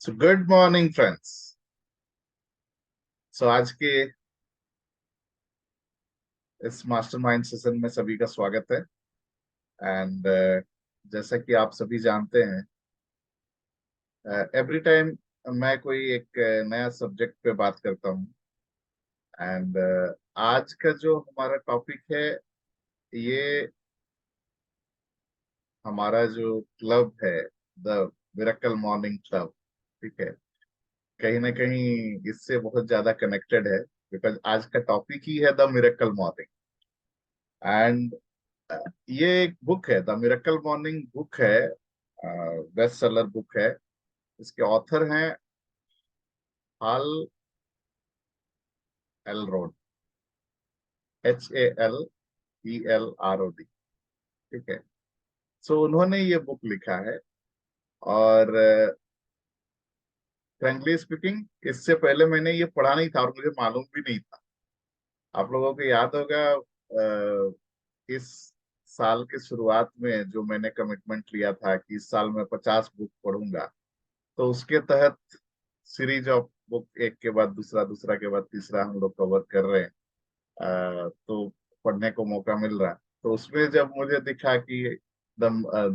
सो good morning friends. So आज के इस मास्टरमाइंड सेशन में सभी का स्वागत है। एंड जैसा कि आप सभी जानते हैं, एवरी टाइम मैं कोई एक नया सब्जेक्ट पे बात करता हूँ। एंड आज का जो हमारा टॉपिक है, ये हमारा जो क्लब है, द मिरेकल मॉर्निंग क्लब। ठीक है, कहीं ना कहीं इससे बहुत ज्यादा कनेक्टेड है, बिकॉज आज का टॉपिक ही है द मिरेकल मॉर्निंग। एंड ये एक बुक है, द मिरेकल मॉर्निंग बुक है, बेस्ट सेलर बुक है। इसके ऑथर हैं हाल एल रोड, HALELROD। ठीक है, सो उन्होंने ये बुक लिखा है। और फ्रेंकली स्पीकिंग, इससे पहले मैंने ये पढ़ा नहीं था और मुझे मालूम भी नहीं था। आप लोगों को याद होगा, इस साल के शुरुआत में जो मैंने कमिटमेंट लिया था कि इस साल मैं 50 बुक पढ़ूंगा, तो उसके तहत सीरीज ऑफ बुक, एक के बाद दूसरा, दूसरा के बाद तीसरा हम लोग कवर कर रहे हैं। तो पढ़ने को मौका मिल रहा है। तो उसमें जब मुझे दिखा कि the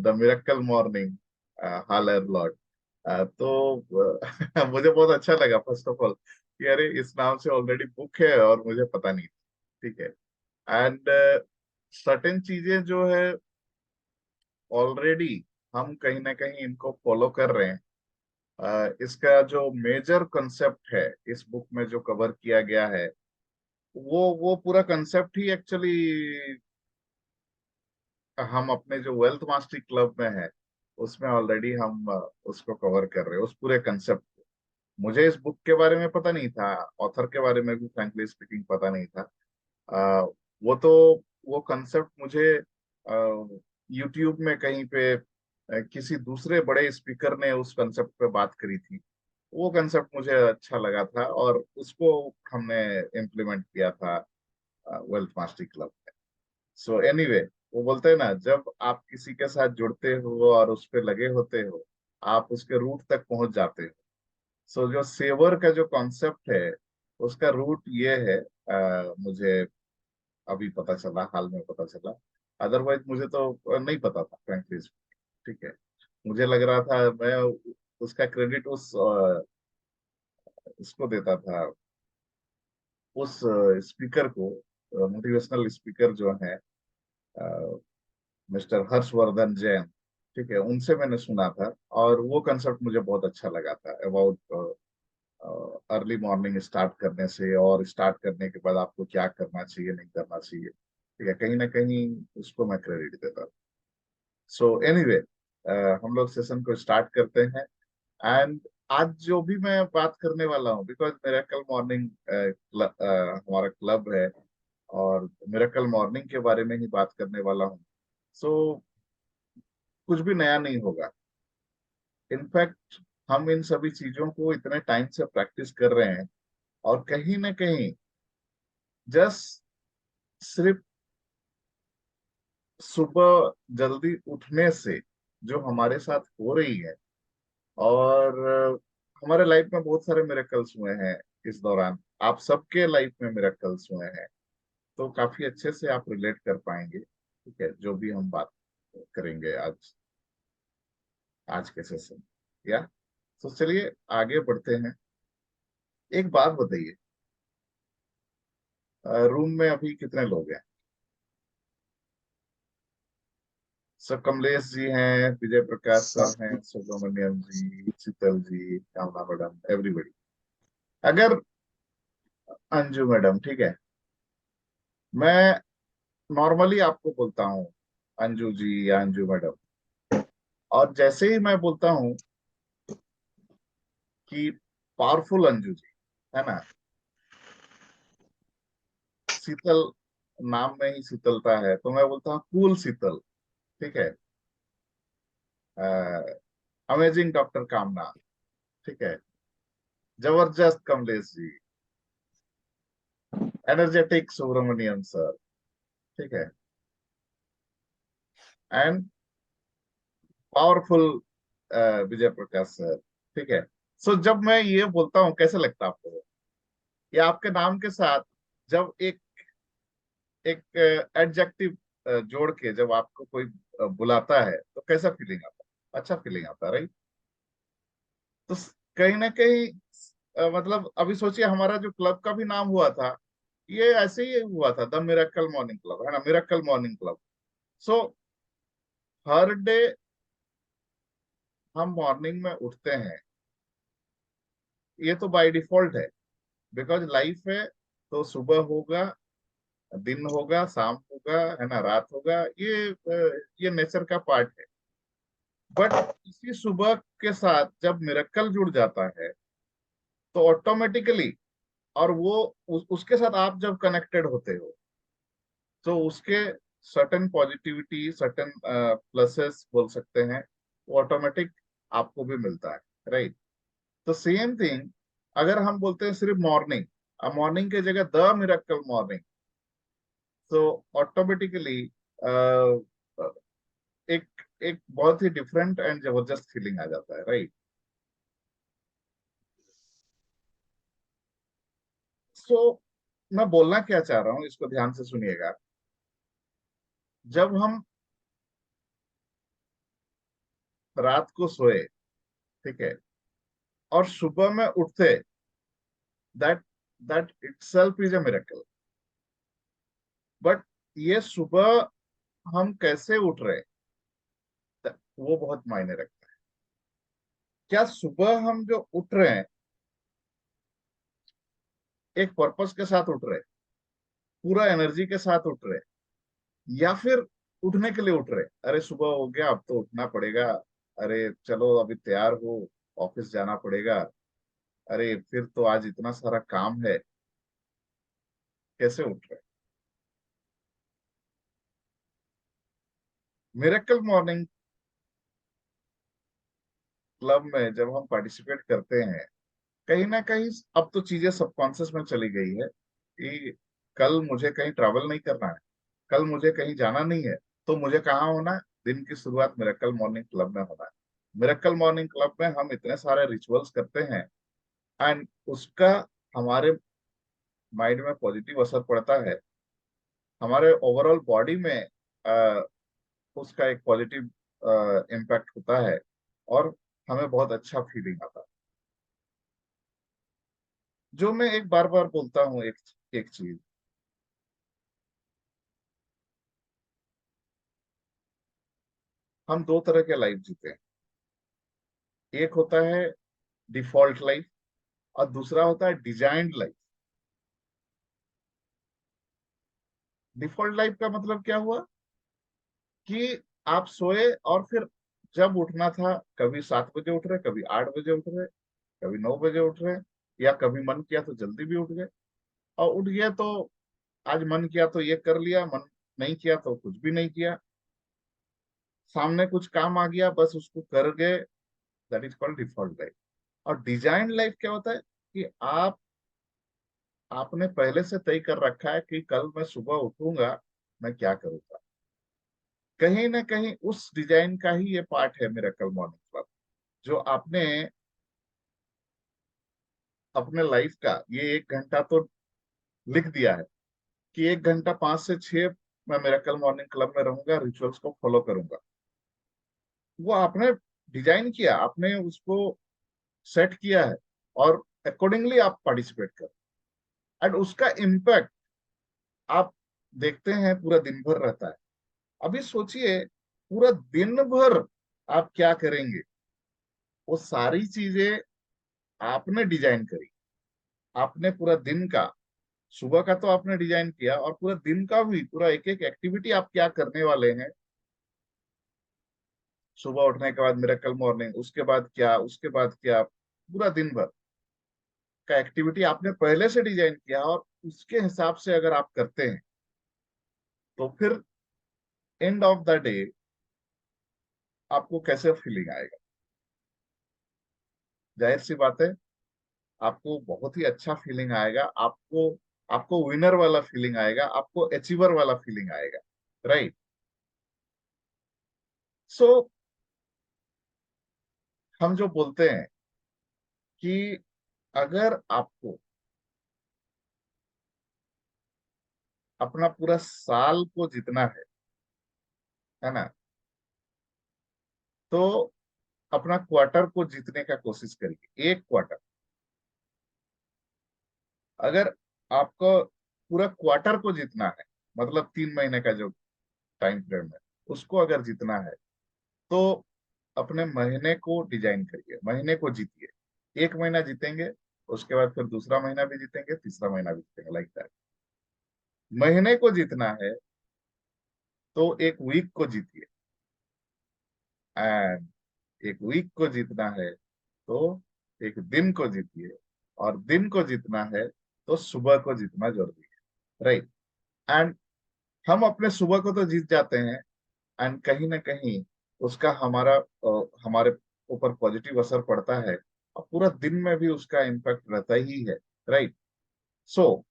the miracle morning, hauler Lord, तो मुझे बहुत अच्छा लगा फर्स्ट ऑफ ऑल कि अरे इस नाम से ऑलरेडी बुक है और मुझे पता नहीं था। ठीक है। एंड सर्टेन चीजें जो है ऑलरेडी हम कहीं ना कहीं इनको फॉलो कर रहे हैं। इसका जो मेजर कंसेप्ट है इस बुक में जो कवर किया गया है, वो पूरा कंसेप्ट ही एक्चुअली हम अपने जो वेल्थ मास्टरी क्लब में है उसमें ऑलरेडी हम उसको कवर कर रहे हैं, उस पूरे कंसेप्ट को। मुझे इस बुक के बारे में पता नहीं था, ऑथर के बारे में भी फ्रैंकली स्पीकिंग पता नहीं था। अ, वो तो वो कंसेप्ट मुझे यूट्यूब में कहीं पे किसी दूसरे बड़े स्पीकर ने उस कंसेप्ट पे बात करी थी। वो कंसेप्ट मुझे अच्छा लगा था और उसको हमने इम्प्लीमेंट किया था वेल्थ मास्टरी क्लब में। सो एनीवे, वो बोलते हैं ना, जब आप किसी के साथ जुड़ते हो और उस पे लगे होते हो, आप उसके रूट तक पहुंच जाते हो। सो जो सेवर का जो कॉन्सेप्ट है, उसका रूट ये है, मुझे अभी पता चला, हाल में पता चला। अदरवाइज मुझे तो नहीं पता था फ्रेंकली। ठीक है, मुझे लग रहा था मैं उसका क्रेडिट उसको देता था, उस स्पीकर को, मोटिवेशनल स्पीकर जो है, मिस्टर हर्षवर्धन जैन। ठीक है, उनसे मैंने सुना था और वो कंसेप्ट मुझे बहुत अच्छा लगा था अबाउट अर्ली मॉर्निंग स्टार्ट करने से, और स्टार्ट करने के बाद आपको क्या करना चाहिए, नहीं करना चाहिए। ठीक है, कहीं ना कहीं उसको मैं क्रेडिट देता। सो एनीवे, हम लोग सेशन को स्टार्ट करते हैं। एंड आज जो भी मैं बात करने वाला हूँ, बिकॉज मिरेकल मॉर्निंग हमारा क्लब है और मिरेकल मॉर्निंग के बारे में ही बात करने वाला हूँ। सो कुछ भी नया नहीं होगा। इनफैक्ट हम इन सभी चीजों को इतने टाइम से प्रैक्टिस कर रहे हैं, और कहीं ना कहीं जस्ट सिर्फ सुबह जल्दी उठने से जो हमारे साथ हो रही है, और हमारे लाइफ में बहुत सारे मिरेकल्स हुए हैं इस दौरान, आप सबके लाइफ में मिरेकल्स हुए हैं, तो काफी अच्छे से आप रिलेट कर पाएंगे। ठीक है, जो भी हम बात करेंगे आज, आज के सेशन, या तो चलिए आगे बढ़ते हैं। एक बात बताइए, रूम में अभी कितने लोग हैं? सब कमलेश जी हैं, विजय प्रकाश सर सब हैं, सुब्रमण्यम जी, शीतल जी, कामना मैडम, एवरीबॉडी। अगर अंजू मैडम, ठीक है, मैं नॉर्मली आपको बोलता हूँ अंजू जी या अंजू मैडम, और जैसे ही मैं बोलता हूँ कि पावरफुल अंजू जी, है ना, शीतल, नाम में ही शीतलता है, तो मैं बोलता हूँ कूल शीतल। ठीक है, अमेजिंग डॉक्टर कामना। ठीक है, जबरदस्त कमलेश जी, एनर्जेटिक सुब्रमण्यम सर। ठीक है, and powerful Vijay Prakash sir. ठीक है, सो जब मैं ये बोलता हूँ, कैसे लगता है आपको? ये आपके नाम के साथ जब एक एक एडजेक्टिव जोड़ के जब आपको कोई बुलाता है तो कैसा फीलिंग आता है? अच्छा फीलिंग आता है, राइट? तो कहीं ना कहीं मतलब अभी सोचिए, हमारा जो क्लब का भी नाम हुआ था, ये ऐसे ही हुआ था, द मिरेकल मॉर्निंग क्लब, है ना, मिरेकल मॉर्निंग क्लब। सो हर डे हम मॉर्निंग में उठते हैं, ये तो बाय डिफॉल्ट है, बिकॉज लाइफ है। तो सुबह होगा, दिन होगा, शाम होगा, है ना, रात होगा, ये नेचर का पार्ट है। बट इसी सुबह के साथ जब मिरेकल जुड़ जाता है तो ऑटोमेटिकली, और वो उसके साथ आप जब कनेक्टेड होते हो तो उसके सर्टेन पॉजिटिविटी, सर्टेन प्लसेस बोल सकते हैं, वो ऑटोमेटिक आपको भी मिलता है, राइट? तो सेम थिंग, अगर हम बोलते हैं सिर्फ मॉर्निंग, मॉर्निंग की जगह द मिरेकल मॉर्निंग, तो ऑटोमेटिकली एक एक बहुत ही डिफरेंट एंड जबरदस्त फीलिंग आ जाता है, राइट? सो मैं बोलना क्या चाह रहा हूँ, इसको ध्यान से सुनिएगा। जब हम रात को सोए, ठीक है, और सुबह में उठते, that that itself is a miracle. But ये सुबह हम कैसे उठ रहे हैं, वो बहुत मायने रखता है। क्या सुबह हम जो उठ रहे हैं एक पर्पस के साथ उठ रहे हैं, पूरा एनर्जी के साथ उठ रहे हैं, या फिर उठने के लिए उठ रहे हैं, अरे सुबह हो गया अब तो उठना पड़ेगा, अरे चलो अभी तैयार हो, ऑफिस जाना पड़ेगा, अरे फिर तो आज इतना सारा काम है, कैसे उठ रहे हैं? मिरेकल मॉर्निंग क्लब में जब हम पार्टिसिपेट करते हैं, कहीं ना कहीं अब तो चीजें सबकॉन्शियस में चली गई है कि कल मुझे कहीं ट्रैवल नहीं करना है, कल मुझे कहीं जाना नहीं है, तो मुझे कहाँ होना है? दिन की शुरुआत मिरेकल मॉर्निंग क्लब में होना है। मिरेकल मॉर्निंग क्लब में हम इतने सारे रिचुअल्स करते हैं, एंड उसका हमारे माइंड में पॉजिटिव असर पड़ता है, हमारे ओवरऑल बॉडी में अ, उसका एक पॉजिटिव इम्पैक्ट होता है, और हमें बहुत अच्छा फीलिंग आता है। जो मैं एक बार बार बोलता हूँ, एक एक चीज, हम दो तरह के लाइफ जीते हैं। एक होता है डिफॉल्ट लाइफ, और दूसरा होता है डिजाइन्ड लाइफ। डिफॉल्ट लाइफ का मतलब क्या हुआ कि आप सोए और फिर जब उठना था, कभी 7 बजे उठ रहे, कभी 8 बजे उठ रहे, कभी 9 बजे उठ रहे, या कभी मन किया तो जल्दी भी उठ गए, और उठ गया तो आज मन किया तो ये कर लिया, मन नहीं किया तो कुछ भी नहीं किया, सामने कुछ काम आ गया बस उसको कर गए। That is called default life. और डिजाइन लाइफ क्या होता है कि आपने पहले से तय कर रखा है कि कल मैं सुबह उठूंगा, मैं क्या करूंगा। कहीं ना कहीं उस डिजाइन का ही ये पार्ट है मिरेकल मॉर्निंग क्लब, जो आपने अपने लाइफ का ये 1 घंटा तो लिख दिया है कि 1 घंटा 5 से 6 मैं मिरेकल मॉर्निंग क्लब में रहूंगा, रिचुअल्स को फॉलो करूंगा। वो आपने डिजाइन किया, आपने उसको सेट किया है, और अकॉर्डिंगली आप पार्टिसिपेट कर, एंड उसका इम्पैक्ट आप देखते हैं पूरा दिन भर रहता है। अभी सोचिए, पूरा दिन भर आप क्या करेंगे, वो सारी चीजें आपने डिजाइन करी। आपने पूरा दिन का, सुबह का तो आपने डिजाइन किया, और पूरा दिन का भी, पूरा एक एक एक्टिविटी आप क्या करने वाले हैं। सुबह उठने के बाद मिरेकल मॉर्निंग, उसके बाद क्या, उसके बाद क्या, पूरा दिन भर का एक्टिविटी आपने पहले से डिजाइन किया, और उसके हिसाब से अगर आप करते हैं तो फिर एंड ऑफ द डे आपको कैसे फीलिंग आएगा? जाहिर सी बात है, आपको बहुत ही अच्छा फीलिंग आएगा, आपको आपको विनर वाला फीलिंग आएगा, आपको अचीवर वाला फीलिंग आएगा, राइट? सो हम जो बोलते हैं कि अगर आपको अपना पूरा साल को जीतना है ना, तो अपना क्वार्टर को जीतने का कोशिश करिए, एक क्वार्टर। अगर आपको पूरा क्वार्टर को जीतना है, मतलब 3 महीने का जो टाइम फ्रेम है, उसको अगर जीतना है, तो अपने महीने को डिजाइन करिए, महीने को जीतिए। 1 महीना जीतेंगे, उसके बाद फिर दूसरा महीना भी जीतेंगे, तीसरा महीना भी जीतेंगे, लाइक दैट। महीने को जीतना है तो एक वीक को जीतिए, एंड एक वीक को जीतना है तो एक दिन को जीतिए, और दिन को जीतना है तो सुबह को जीतना जरूरी है, राइट। एंड हम अपने सुबह को तो जीत जाते हैं, एंड कहीं ना कहीं उसका हमारे ऊपर पॉजिटिव असर पड़ता है, और पूरा दिन में भी उसका इम्पैक्ट रहता ही है, right. So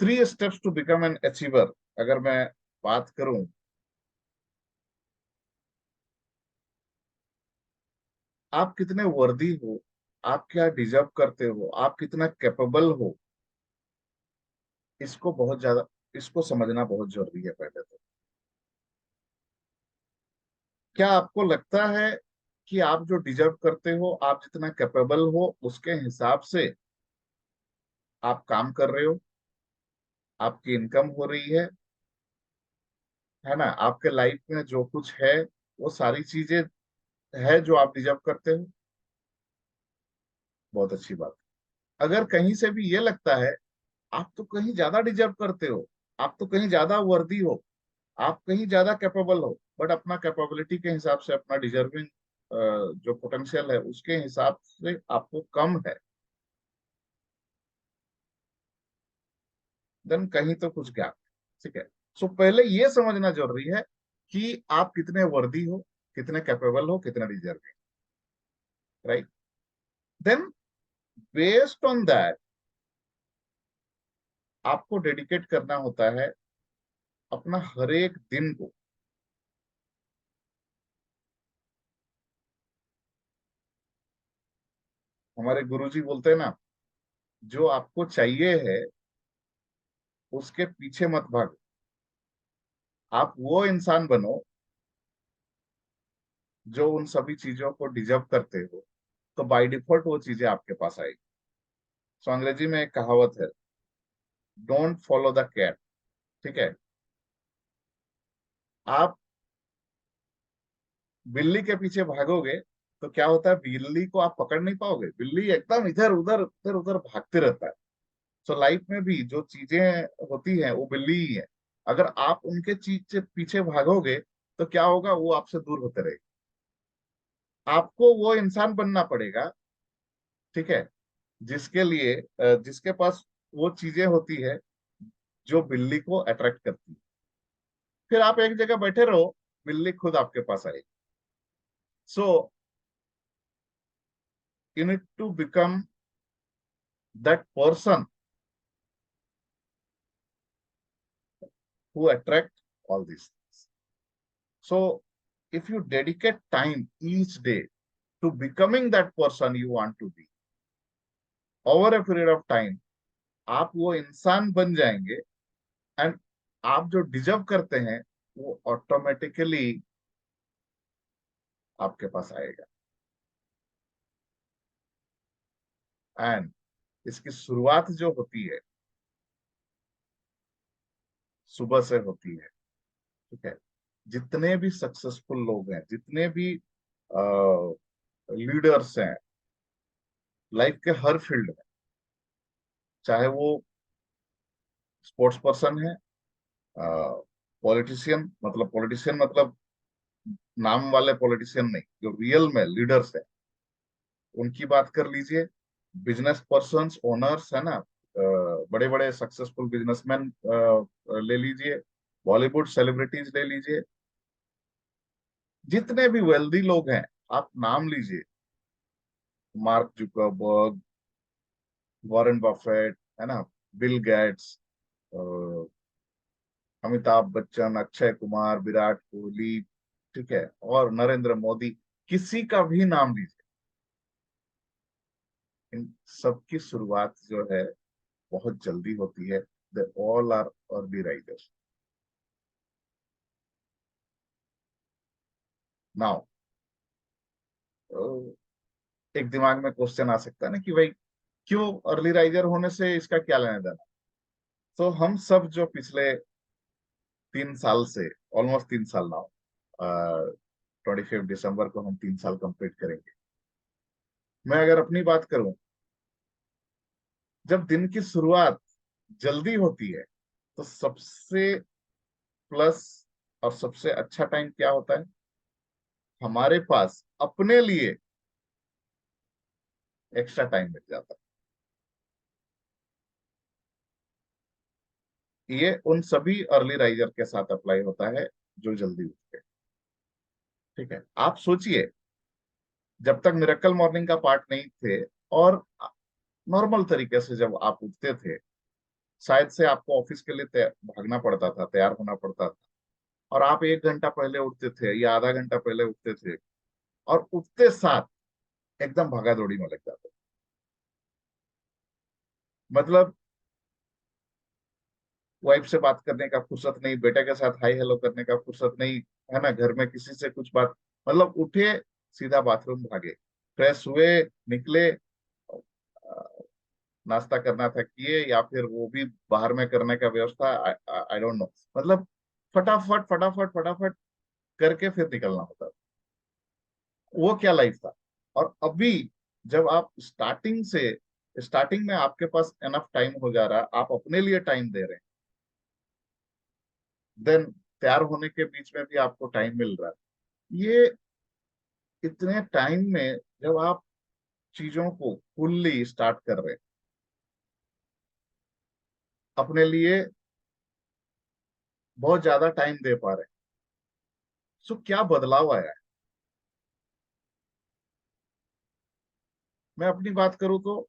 3 steps to become an achiever, अगर मैं बात करूं, आप कितने वर्दी हो, आप क्या डिजर्व करते हो, आप कितना कैपेबल हो, इसको बहुत ज्यादा इसको समझना बहुत जरूरी है पहले तो। क्या आपको लगता है कि आप जो डिजर्व करते हो, आप जितना कैपेबल हो, उसके हिसाब से आप काम कर रहे हो, आपकी इनकम हो रही है ना, आपके लाइफ में जो कुछ है वो सारी चीजें है जो आप डिजर्व करते हो? बहुत अच्छी बात। अगर कहीं से भी ये लगता है आप तो कहीं ज्यादा डिजर्व करते हो, आप तो कहीं ज्यादा वर्दी हो, आप कहीं ज्यादा कैपेबल हो, बट अपना कैपेबिलिटी के हिसाब से, अपना डिजर्विंग जो पोटेंशियल है उसके हिसाब से आपको कम है, देन कहीं तो कुछ गैप, ठीक है। सो पहले ये समझना जरूरी है कि आप कितने वर्दी हो, कितने कैपेबल हो, कितने deserving, right. Then based on that आपको डेडिकेट करना होता है अपना हर एक दिन को। हमारे गुरुजी बोलते हैं ना, जो आपको चाहिए है उसके पीछे मत भागो, आप वो इंसान बनो जो उन सभी चीजों को डिजर्व करते हो, तो बाय डिफॉल्ट वो चीजें आपके पास आएगी। सो अंग्रेजी में एक कहावत है, डोंट फॉलो द कैट, ठीक है। आप बिल्ली के पीछे भागोगे तो क्या होता है, बिल्ली को आप पकड़ नहीं पाओगे, बिल्ली एकदम इधर उधर भागते रहता है। सो लाइफ में भी जो चीजें होती हैं वो बिल्ली ही है, अगर आप उनके चीज से पीछे भागोगे तो क्या होगा, वो आपसे दूर होते रहेगी। आपको वो इंसान बनना पड़ेगा, ठीक है, जिसके पास वो चीजें होती है जो बिल्ली को अट्रैक्ट करती है। फिर आप एक जगह बैठे रहो, बिल्ली खुद आपके पास आएगी। So you need to become that person who attract all these things. So if you dedicate time each day to becoming that person you want to be, over a period of time आप वो इंसान बन जाएंगे, and आप जो deserve करते हैं वो ऑटोमेटिकली आपके पास आएगा। एंड इसकी शुरुआत जो होती है सुबह से होती है, ठीक है। जितने भी सक्सेसफुल लोग हैं, जितने भी लीडर्स हैं लाइफ के हर फील्ड में, चाहे वो स्पोर्ट्स पर्सन है, पॉलिटिशियन मतलब नाम वाले पॉलिटिशियन नहीं, जो रियल में लीडर्स है उनकी बात कर लीजिए, बिजनेस पर्सन्स, ओनर्स है ना, बड़े बड़े सक्सेसफुल बिजनेसमैन ले लीजिए, बॉलीवुड सेलिब्रिटीज ले लीजिए, जितने भी वेल्दी लोग हैं आप नाम लीजिए, मार्क जुकरबर्ग, वॉरेन बफेट, है ना, बिल गेट्स, अमिताभ बच्चन, अक्षय कुमार, विराट कोहली, ठीक है, और नरेंद्र मोदी, किसी का भी नाम लीजिए, इन सब की शुरुआत जो है बहुत जल्दी होती है। They all are early risers. Now एक दिमाग में क्वेश्चन आ सकता है ना कि भाई क्यों अर्ली राइजर होने से इसका क्या लेना देना। तो हम सब जो पिछले 3 साल से, ऑलमोस्ट 3 साल नाउ, 25 दिसंबर को हम 3 साल कंप्लीट करेंगे। मैं अगर अपनी बात करूं, जब दिन की शुरुआत जल्दी होती है तो सबसे प्लस और सबसे अच्छा टाइम क्या होता है, हमारे पास अपने लिए एक्स्ट्रा टाइम मिल जाता है। ये उन सभी अर्ली राइजर के साथ अप्लाई होता है जो जल्दी उठते हैं। ठीक है, आप सोचिए, जब तक मिरेकल मॉर्निंग का पार्ट नहीं थे और नॉर्मल तरीके से जब आप उठते थे, शायद से आपको ऑफिस के लिए भागना पड़ता था, तैयार होना पड़ता था, और आप 1 घंटा पहले उठते थे या आधा घंटा पहले उठते थे, और उठते साथ एकदम भागा दौड़ी में लग जाते। मतलब वाइफ से बात करने का फुर्सत नहीं, बेटे के साथ हाई हेलो करने का फुर्सत नहीं, है ना, घर में किसी से कुछ बात, मतलब उठे सीधा बाथरूम भागे, फ्रेश हुए, निकले, नाश्ता करना था किए, या फिर वो भी बाहर में करने का व्यवस्था, आई डोंट नो, मतलब फटाफट फटाफट फटाफट करके फिर निकलना होता था। वो क्या लाइफ था। और अभी जब आप स्टार्टिंग में आपके पास एनफ टाइम हो जा रहा है, आप अपने लिए टाइम दे रहे हैं, देन तैयार होने के बीच में भी आपको टाइम मिल रहा है। ये इतने टाइम में जब आप चीजों को फुल्ली स्टार्ट कर रहे हैं, अपने लिए बहुत ज्यादा टाइम दे पा रहे हैं, सो क्या बदलाव आया है। मैं अपनी बात करूं तो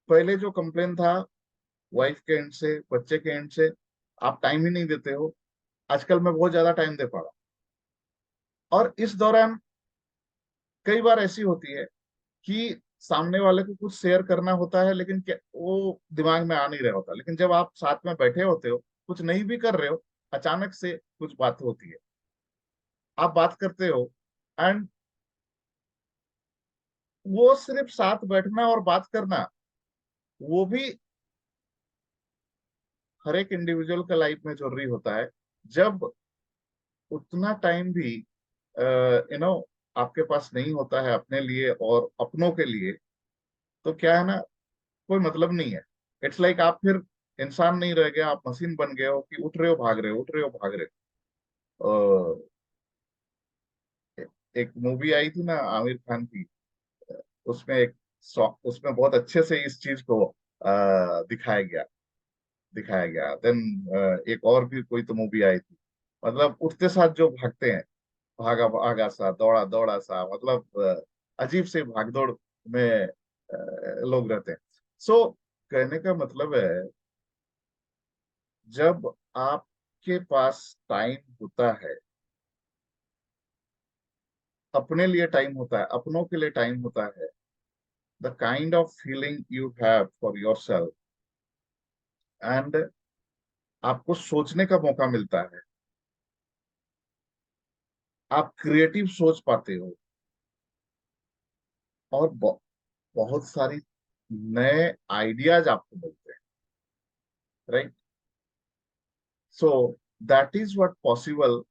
पहले जो कंप्लेन था वाइफ के एंड से, बच्चे के एंड से, आप टाइम ही नहीं देते हो, आजकल मैं बहुत ज्यादा टाइम दे पा रहा हूं। और इस दौरान कई बार ऐसी होती है कि सामने वाले को कुछ शेयर करना होता है, लेकिन क्या वो दिमाग में आ नहीं रहा होता, लेकिन जब आप साथ में बैठे होते हो, कुछ नहीं भी कर रहे हो, अचानक से कुछ बात होती है, आप बात करते हो, एंड वो सिर्फ साथ बैठना और बात करना, वो भी हर एक इंडिविजुअल का लाइफ में जरूरी होता है। जब उतना टाइम भी आपके पास नहीं होता है अपने लिए और अपनों के लिए, तो क्या है ना, कोई मतलब नहीं है। इट्स लाइक आप फिर इंसान नहीं रह गए, आप मशीन बन गए हो कि उठ रहे हो भाग रहे हो, उठ रहे हो भाग रहे हो। एक मूवी आई थी ना आमिर खान की, उसमें एक सॉन्ग, उसमें बहुत अच्छे से इस चीज को दिखाया गया। देन एक और भी कोई तो मूवी आई थी, मतलब उठते साथ जो भागते हैं, भागा भागा सा, दौड़ा दौड़ा सा, मतलब अजीब से भागदौड़ में लोग रहते हैं। सो कहने का मतलब है, जब आपके पास टाइम होता है, अपने लिए टाइम होता है, अपनों के लिए टाइम होता है, the kind of feeling you have for your self, and आपको सोचने का मौका मिलता है, आप क्रिएटिव सोच पाते हो, और बहुत सारी नए आइडियाज आपको मिलते हैं, right. So that is what possible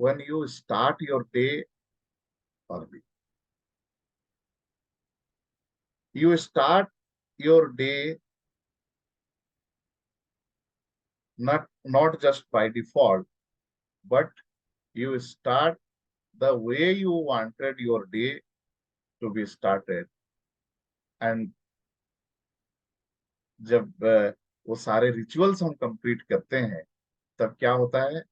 when you start your day early. You start your day not just by default, but you start the way you wanted your day to be started. And जब वो सारे rituals हम complete करते हैं, तब क्या होता है,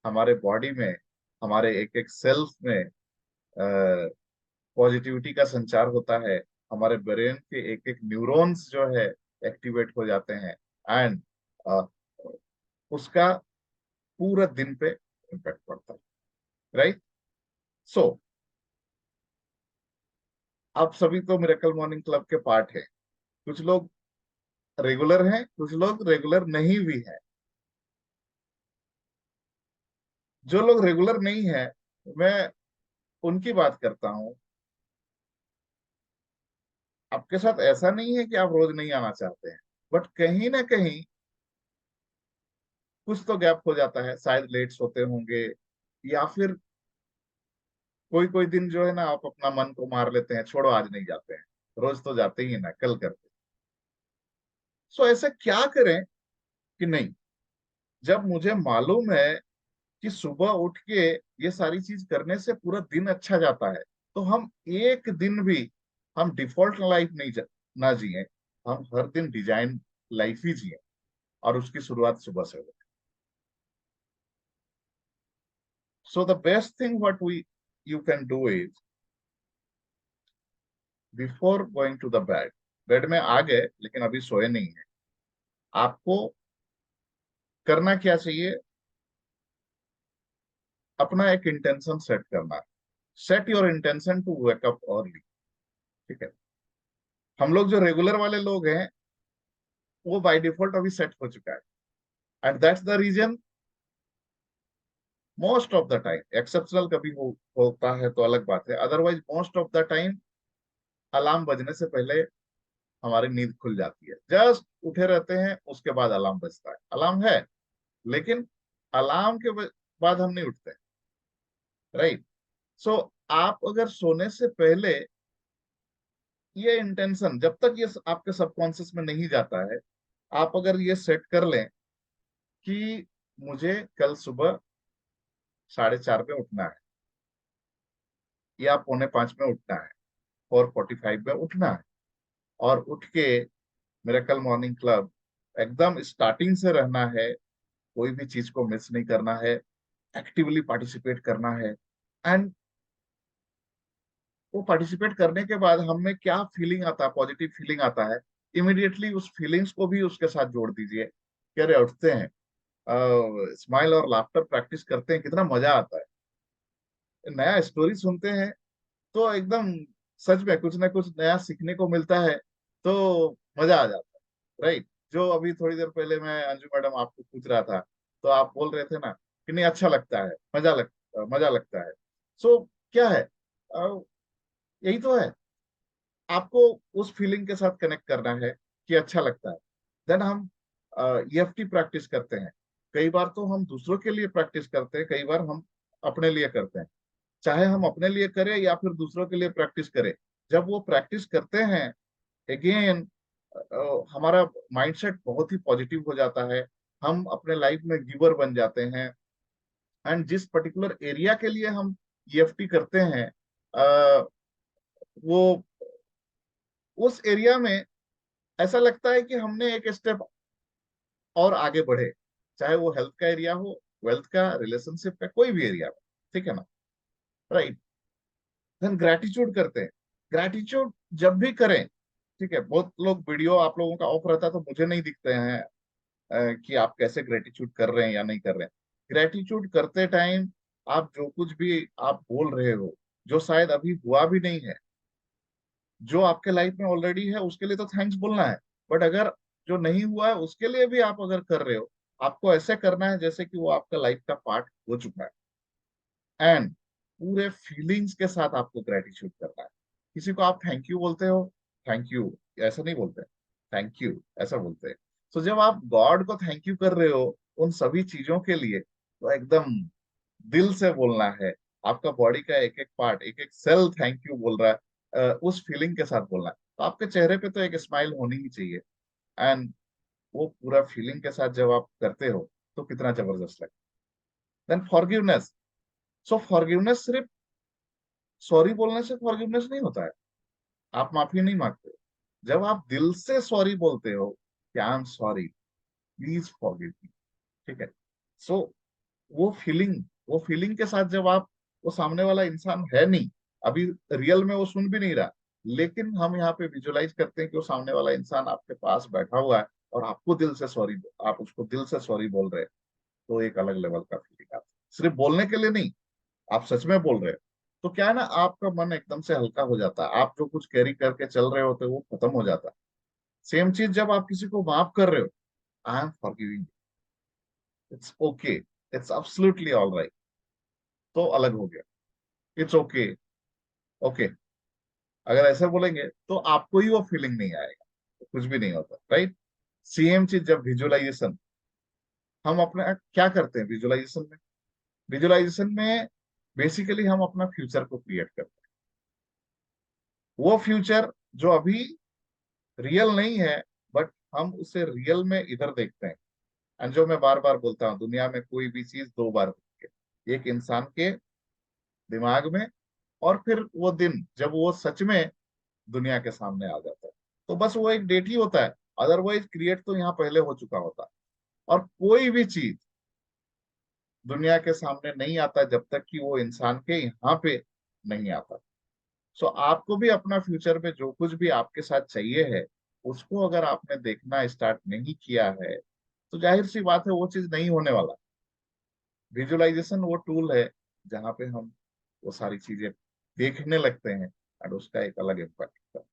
हमारे बॉडी में, हमारे एक एक सेल्स में पॉजिटिविटी का संचार होता है, हमारे ब्रेन के एक एक न्यूरॉन्स जो है एक्टिवेट हो जाते हैं, एंड उसका पूरा दिन पे इम्पैक्ट पड़ता है, राइट। सो आप सभी तो मिरेकल मॉर्निंग क्लब के पार्ट हैं। कुछ लोग रेगुलर हैं, कुछ लोग रेगुलर नहीं भी हैं। जो लोग रेगुलर नहीं है, मैं उनकी बात करता हूँ। आपके साथ ऐसा नहीं है कि आप रोज नहीं आना चाहते हैं, बट कहीं ना कहीं कुछ तो गैप हो जाता है, शायद लेट सोते होंगे, या फिर कोई कोई दिन जो है ना, आप अपना मन को मार लेते हैं, छोड़ो आज नहीं जाते हैं, रोज तो जाते ही हैं ना, कल करते। सो ऐसे क्या करें कि नहीं, जब मुझे मालूम है कि सुबह उठ के ये सारी चीज करने से पूरा दिन अच्छा जाता है, तो हम एक दिन भी हम डिफॉल्ट लाइफ नहीं ना जिए, हम हर दिन डिजाइन लाइफ ही जिए, और उसकी शुरुआत सुबह से हो। So the best thing what we you can do is, before going to the bed, bed में आ गए लेकिन अभी सोए नहीं है, आपको करना क्या चाहिए? अपना एक इंटेंशन सेट करना है। Set your intention to wake up early. ठीक है। हम लोग जो रेगुलर वाले लोग हैं, वो बाय डिफॉल्ट अभी सेट हो चुका है, and that's the reason. Most of the time, exceptional कभी होता है तो अलग बात है, otherwise most of the time alarm बजने से पहले हमारी नींद खुल जाती है। जस्ट उठे रहते हैं, उसके बाद अलार्म बजता है, अलार्म है, लेकिन अलार्म के बाद हम नहीं उठते। राइट। सो आप अगर सोने से पहले ये इंटेंशन, जब तक ये आपके सबकॉन्शियस में नहीं जाता है, आप अगर ये सेट कर लें कि मुझे कल सुबह 4:30 में उठना है, या 4:45 में उठना है, 4:45 में उठना है, और उठ के मिरेकल मॉर्निंग क्लब एकदम स्टार्टिंग से रहना है, कोई भी चीज को मिस नहीं करना है, एक्टिवली पार्टिसिपेट करना है। एंड वो पार्टिसिपेट करने के बाद हम में क्या फीलिंग आता है, पॉजिटिव फीलिंग आता है, इमिडिएटली उस फीलिंग्स को भी उसके साथ जोड़ दीजिए। कि अरे उठते हैं, स्माइल और लाफ्टर प्रैक्टिस करते हैं, कितना मजा आता है, नया स्टोरी सुनते हैं, तो एकदम सच में कुछ ना कुछ नया सीखने को मिलता है, तो मजा आ जाता है। राइट। जो अभी थोड़ी देर पहले मैं अंजू मैडम आपको पूछ रहा था, तो आप बोल रहे थे ना कि नहीं अच्छा लगता है, मजा लगता है। सो क्या है, यही तो है, आपको उस फीलिंग के साथ कनेक्ट करना है कि अच्छा लगता है। देन हम ईएफटी प्रैक्टिस करते हैं। कई बार तो हम दूसरों के लिए प्रैक्टिस करते हैं, कई बार हम अपने लिए करते हैं। चाहे हम अपने लिए करें या फिर दूसरों के लिए प्रैक्टिस करें, जब वो प्रैक्टिस करते हैं, अगेन हमारा माइंडसेट बहुत ही पॉजिटिव हो जाता है, हम अपने लाइफ में गिवर बन जाते हैं। एंड जिस पर्टिकुलर एरिया के लिए हम ईएफटी करते हैं, अ, वो उस एरिया में ऐसा लगता है कि हमने एक स्टेप और आगे बढ़े, चाहे वो हेल्थ का एरिया हो, वेल्थ का, रिलेशनशिप का, कोई भी एरिया हो। ठीक है ना। राइट। देन ग्रेटिट्यूड करते हैं। ग्रेटिट्यूड जब भी करें, ठीक है, बहुत लोग वीडियो आप लोगों का ऑफ रहता है तो मुझे नहीं दिखते हैं कि आप कैसे ग्रेटिट्यूड कर रहे हैं या नहीं कर रहे हैं। ग्रेटिट्यूड करते टाइम आप जो कुछ भी आप बोल रहे हो, जो शायद अभी हुआ भी नहीं है, जो आपके लाइफ में ऑलरेडी है, उसके लिए तो थैंक्स बोलना है। बट अगर जो नहीं हुआ है उसके लिए भी आप अगर कर रहे हो, आपको ऐसे करना है जैसे कि वो आपका लाइफ का पार्ट हो चुका है। एंड पूरे फीलिंग्स के साथ आपको ग्रेटिट्यूड करना है। किसी को आप थैंक यू बोलते हो, थैंक यू ऐसा नहीं बोलते, थैंक यू ऐसा बोलते हैं। तो जब आप गॉड को थैंक यू कर रहे हो उन सभी चीजों के लिए, तो एकदम दिल से बोलना है। आपका बॉडी का एक एक पार्ट, एक एक सेल थैंक यू बोल रहा है, उस फीलिंग के साथ बोलना है, तो आपके चेहरे पे तो एक स्माइल होनी ही चाहिए। एंड वो पूरा फीलिंग के साथ जब आप करते हो, तो कितना जबरदस्त लगता है। Then forgiveness. सो फॉरगिवनेस सिर्फ सॉरी बोलने से फॉरगिवनेस नहीं होता है, आप माफी नहीं मांगते। जब आप दिल से सॉरी बोलते हो कि I am sorry, please forgive me. ठीक है। सो वो फीलिंग के साथ जब आप, वो सामने वाला इंसान है नहीं, अभी रियल में वो सुन भी नहीं रहा, लेकिन हम यहाँ पे विजुअलाइज करते हैं कि वो सामने वाला इंसान आपके पास बैठा हुआ है और आपको दिल से सॉरी, आप उसको दिल से सॉरी बोल रहे हैं, तो एक अलग लेवल का फीलिंग आता है। सिर्फ बोलने के लिए नहीं, आप सच में बोल रहे हैं, तो क्या है ना, आपका मन एकदम से हल्का हो जाता है, आप जो कुछ कैरी करके चल रहे होते वो खत्म हो जाता है। सेम चीज जब आप किसी को माफ कर रहे हो, I am forgiving, it's okay, it's absolutely all right, तो अलग हो गया, इट्स ओके, ओके। अगर ऐसा बोलेंगे तो आपको ही वो फीलिंग नहीं आएगा, तो कुछ भी नहीं होता, राइट। सेम चीज जब विजुअलाइजेशन, हम अपना क्या करते हैं विजुअलाइजेशन में, विजुअलाइजेशन में बेसिकली हम अपना फ्यूचर को क्रिएट करते हैं। वो फ्यूचर जो अभी रियल नहीं है, बट हम उसे रियल में इधर देखते हैं। एंड जो मैं बार बार बोलता हूँ, दुनिया में कोई भी चीज दो बार होती है, एक इंसान के दिमाग में, और फिर वो दिन जब वो सच में दुनिया के सामने आ जाता है, तो बस वो एक डेट ही होता है। अदरवाइज क्रिएट तो यहाँ पहले हो चुका होता है। और कोई भी चीज दुनिया के सामने नहीं आता जब तक कि वो इंसान के यहाँ पे नहीं आता। सो आपको भी अपना फ्यूचर में जो कुछ भी आपके साथ चाहिए है, उसको अगर आपने देखना स्टार्ट नहीं किया है, तो जाहिर सी बात है वो चीज नहीं होने वाला। विजुअलाइजेशन वो टूल है जहाँ पे हम वो सारी चीजें देखने लगते हैं, और उसका एक अलग इम्पैक्ट होता है।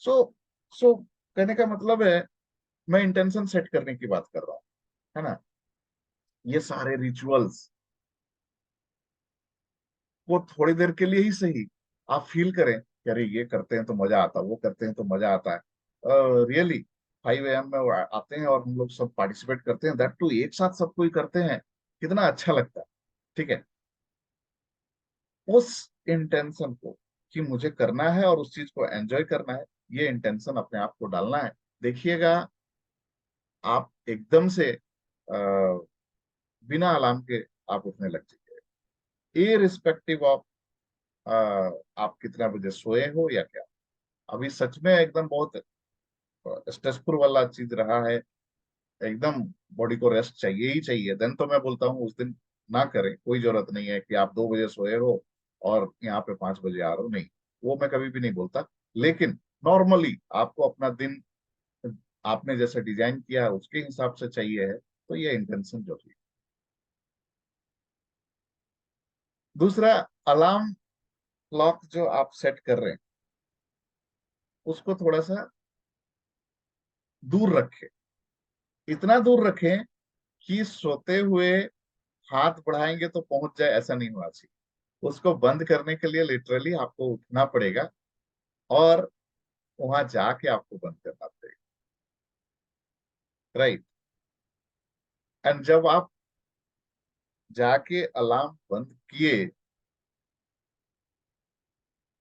सो सो कहने का मतलब है, मैं इंटेंशन सेट करने की बात कर रहा हूँ, है ना। ये सारे रिचुअल्स वो थोड़ी देर के लिए ही सही आप फील करें कि अरे ये करते हैं तो मजा आता है, वो करते हैं तो मजा आता है, रियली 5 AM में वो आते हैं और हम लोग सब पार्टिसिपेट करते हैं, दैट टू एक साथ सब कोई करते हैं, कितना अच्छा लगता है। ठीक है, उस इंटेंशन को कि मुझे करना है और उस चीज को एंजॉय करना है, ये इंटेंशन अपने आप को डालना है। देखिएगा, आप एकदम से बिना अलार्म के आप उठने लग जाइए, इरिस्पेक्टिव ऑफ आप कितना बजे सोए हो या क्या। अभी सच में एकदम बहुत स्ट्रेसफुल वाला चीज रहा है, एकदम बॉडी को रेस्ट चाहिए ही चाहिए, देन तो मैं बोलता हूँ उस दिन ना करें, कोई जरूरत नहीं है कि आप 2 बजे सोए हो और यहाँ पे 5 बजे आ रहे हो, नहीं, वो मैं कभी भी नहीं बोलता। लेकिन नॉर्मली आपको अपना दिन आपने जैसे डिजाइन किया है उसके हिसाब से चाहिए है, तो ये इंटेंशन जरूरी है। दूसरा, अलार्म क्लॉक जो आप सेट कर रहे हैं, उसको थोड़ा सा दूर रखें, इतना दूर रखें कि सोते हुए हाथ बढ़ाएंगे तो पहुंच जाए, ऐसा नहीं होना चाहिए। उसको बंद करने के लिए लिटरली आपको उठना पड़ेगा, और वहां जाके आपको बंद करना पड़ेगा, राइट। एंड जब आप जाके अलार्म बंद किए,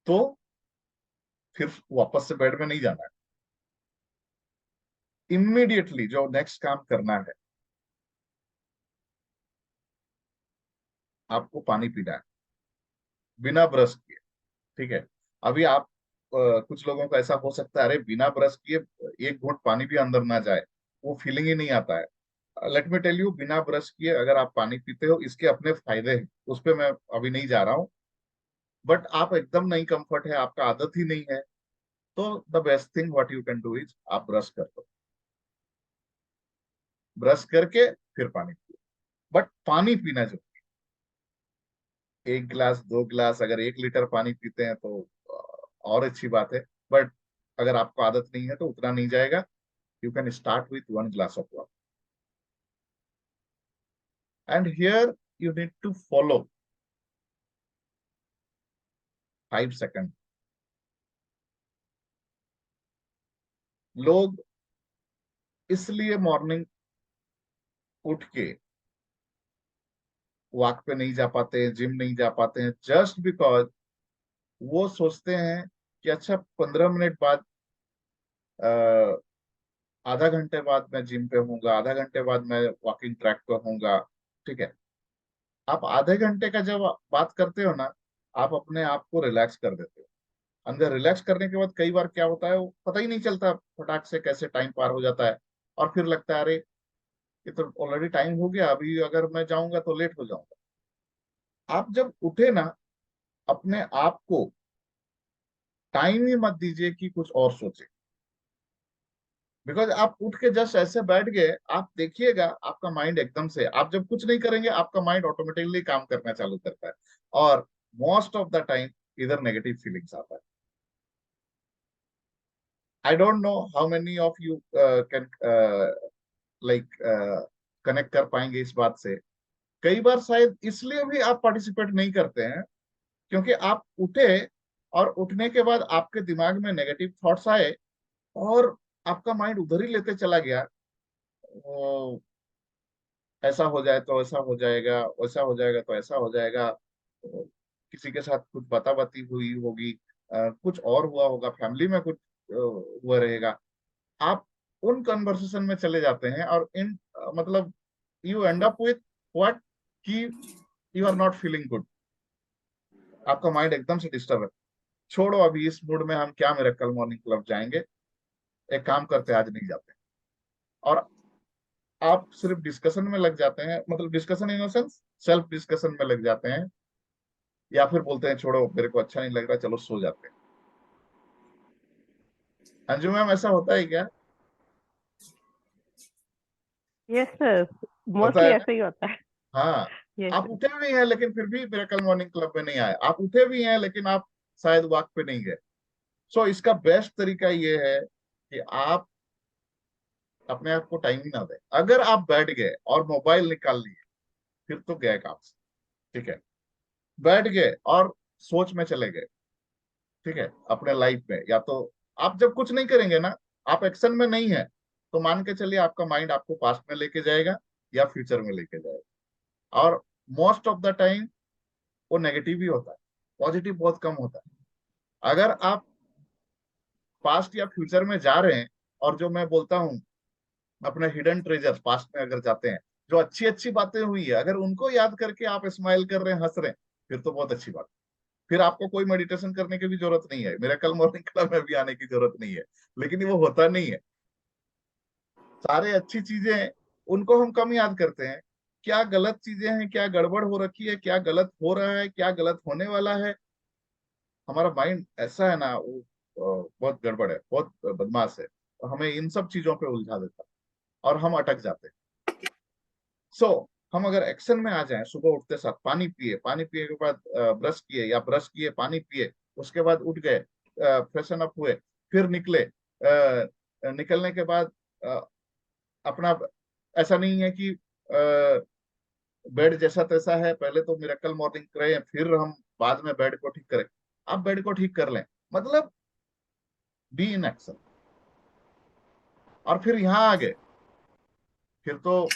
तो फिर वापस से बेड में नहीं जाना है। इमीडिएटली जो नेक्स्ट काम करना है, आपको पानी पीना है, बिना ब्रश किए। ठीक है, अभी आप कुछ लोगों को ऐसा हो सकता है, अरे बिना ब्रश किए एक घूंट पानी भी अंदर ना जाए, वो फीलिंग ही नहीं आता है। लेट मी टेल यू, बिना ब्रश किए अगर आप पानी पीते हो, इसके अपने फायदे हैं, उस पर मैं अभी नहीं जा रहा हूँ। बट आप एकदम नहीं, कंफर्ट है, आपका आदत ही नहीं है, तो the best thing what you can do is आप ब्रश कर लो, ब्रश करके फिर पानी पियो। बट पानी पीना जो, 1 गिलास 2 गिलास, अगर 1 लीटर पानी पीते हैं तो और अच्छी बात है। बट अगर आपको आदत नहीं है तो उतना नहीं जाएगा, you can start with 1 glass of water, and here you need to follow 5 second. लोग इसलिए मॉर्निंग उठ के वॉक पे नहीं जा पाते हैं, जिम नहीं जा पाते हैं, जस्ट बिकॉज वो सोचते हैं कि अच्छा 15 मिनट बाद, आधा घंटे बाद मैं जिम पे होऊंगा, आधा घंटे बाद मैं वॉकिंग ट्रैक पे होऊंगा। ठीक है, आप आधे घंटे का जब बात करते हो ना, आप अपने आप को रिलैक्स कर देते हो। अंदर रिलैक्स करने के बाद कई बार क्या होता है, वो पता ही नहीं चलता फटाक से कैसे टाइम पार हो जाता है, और फिर लगता है अरे ये तो ऑलरेडी टाइम हो गया, अभी अगर मैं जाऊंगा तो लेट हो जाऊंगा। आप जब उठे ना, अपने आप को टाइम ही मत दीजिए कि कुछ और सोचे, बिकॉज आप उठ के जस्ट ऐसे बैठ गए, आप देखिएगा आपका माइंड एकदम से, आप जब कुछ नहीं करेंगे आपका माइंड ऑटोमेटिकली काम करना चालू करता है, और मोस्ट ऑफ द टाइम इधर नेगेटिव फीलिंग्स आता है। I don't know how many of you can like connect कर पाएंगे इस बात से। कई बार शायद इसलिए भी आप पार्टिसिपेट नहीं करते हैं क्योंकि आप उठे और उठने के बाद आपके दिमाग में नेगेटिव थॉट्स आए और आपका माइंड उधर ही लेते चला गया। वो ऐसा हो जाए तो ऐसा हो जाएगा, वैसा हो जाएगा तो ऐसा हो जाएगा, किसी के साथ कुछ बाताबाती हुई होगी, कुछ और हुआ होगा, फैमिली में कुछ हुआ रहेगा। आप उन कन्वर्सेशन में चले जाते हैं और मतलब you end up with what कि you are not feeling good. आपका माइंड एकदम से डिस्टर्ब है। छोड़ो अभी इस मूड में हम क्या मेरे कल मॉर्निंग क्लब जाएंगे, एक काम करते आज नहीं जाते। और आप सिर्फ डिस्कशन में लग जाते हैं, मतलब discussion in sense self discussion में लग जाते हैं, या फिर बोलते हैं छोड़ो मेरे को अच्छा नहीं लग रहा चलो सो जाते हैं। अंजू मैम ऐसा होता है क्या? यस सर, होता मोस्टली है ना? ऐसे ही होता है। हाँ। यस आप सर। उठे भी हैं लेकिन फिर भी मिरेकल मॉर्निंग क्लब में नहीं आए, आप उठे भी हैं लेकिन आप शायद वॉक पे नहीं गए। सो इसका बेस्ट तरीका ये है कि आप अपने आप को टाइम ही ना दें। अगर आप बैठ गए और मोबाइल निकाल लिए फिर तो गए काम से। ठीक है, बैठ गए और सोच में चले गए, ठीक है, अपने लाइफ में, या तो आप जब कुछ नहीं करेंगे ना, आप एक्शन में नहीं है, तो मान के चलिए आपका माइंड आपको पास्ट में लेके जाएगा या फ्यूचर में लेके जाएगा। और मोस्ट ऑफ द टाइम वो नेगेटिव ही होता है, पॉजिटिव बहुत कम होता है। अगर आप पास्ट या फ्यूचर में जा रहे हैं, और जो मैं बोलता हूँ अपने हिडन ट्रेजर्स पास्ट में अगर जाते हैं, जो अच्छी अच्छी बातें हुई है अगर उनको याद करके आप स्माइल कर रहे हैं, हंस रहे हैं, फिर तो बहुत अच्छी बात। फिर आपको कोई मेडिटेशन करने की भी जरूरत नहीं है, मेरे कल मॉर्निंग क्लब में भी आने की जरूरत नहीं है। लेकिन वो होता नहीं है। सारे अच्छी चीजें उनको हम कम याद करते हैं। क्या गलत चीजें हैं, क्या गड़बड़ हो रखी है, क्या गलत हो रहा है, क्या गलत होने वाला है, हमारा माइंड ऐसा है ना, वो बहुत गड़बड़ है, बहुत बदमाश है, तो हमें इन सब चीजों पे उलझा देता है और हम अटक जाते हैं। सो हम अगर एक्शन में आ जाएं, सुबह उठते साथ पानी पिए, पानी पिए के बाद ब्रश किए, या ब्रश किए पानी पिए, उसके बाद उठ गए, फ्रेशन अप हुए, फिर निकले, निकलने के बाद अ, अपना, ऐसा नहीं है कि बेड जैसा तैसा है, पहले तो मिरेकल मॉर्निंग करें फिर हम बाद में बेड को ठीक करें। आप बेड को ठीक कर लें, मतलब बी इन एक्शन। और फिर यहाँ आ गए, फिर तो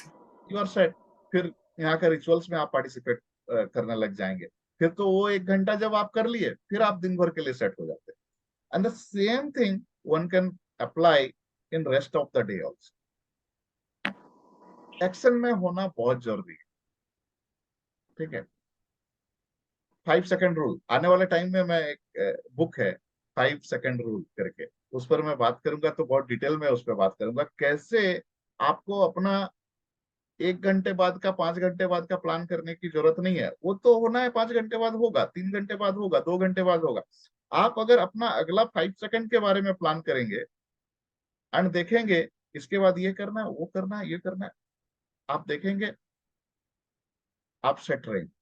यू आर सेट। फिर यहाँ के रिचुअल्स में आप पार्टिसिपेट करने लग जाएंगे। फिर तो वो 1 घंटा जब आप कर लिए फिर आप दिन भर के लिए सेट हो जाते हैं। And the same thing one can apply in rest of the day also. Action में होना बहुत जरूरी है। ठीक है, 5 सेकंड रूल आने वाले टाइम में, मैं एक बुक है 5 सेकंड रूल करके, उस पर मैं बात करूंगा, तो बहुत डिटेल में उस पर बात करूंगा कैसे आपको अपना 1 घंटे बाद का, 5 घंटे बाद का प्लान करने की जरूरत नहीं है। वो तो होना है 5 घंटे बाद होगा, 3 घंटे बाद होगा, 2 घंटे बाद होगा। आप अगर अपना अगला 5 सेकंड के बारे में प्लान करेंगे एंड देखेंगे इसके बाद ये करना है, वो करना है, ये करना है, आप देखेंगे आप सेट रहेंगे।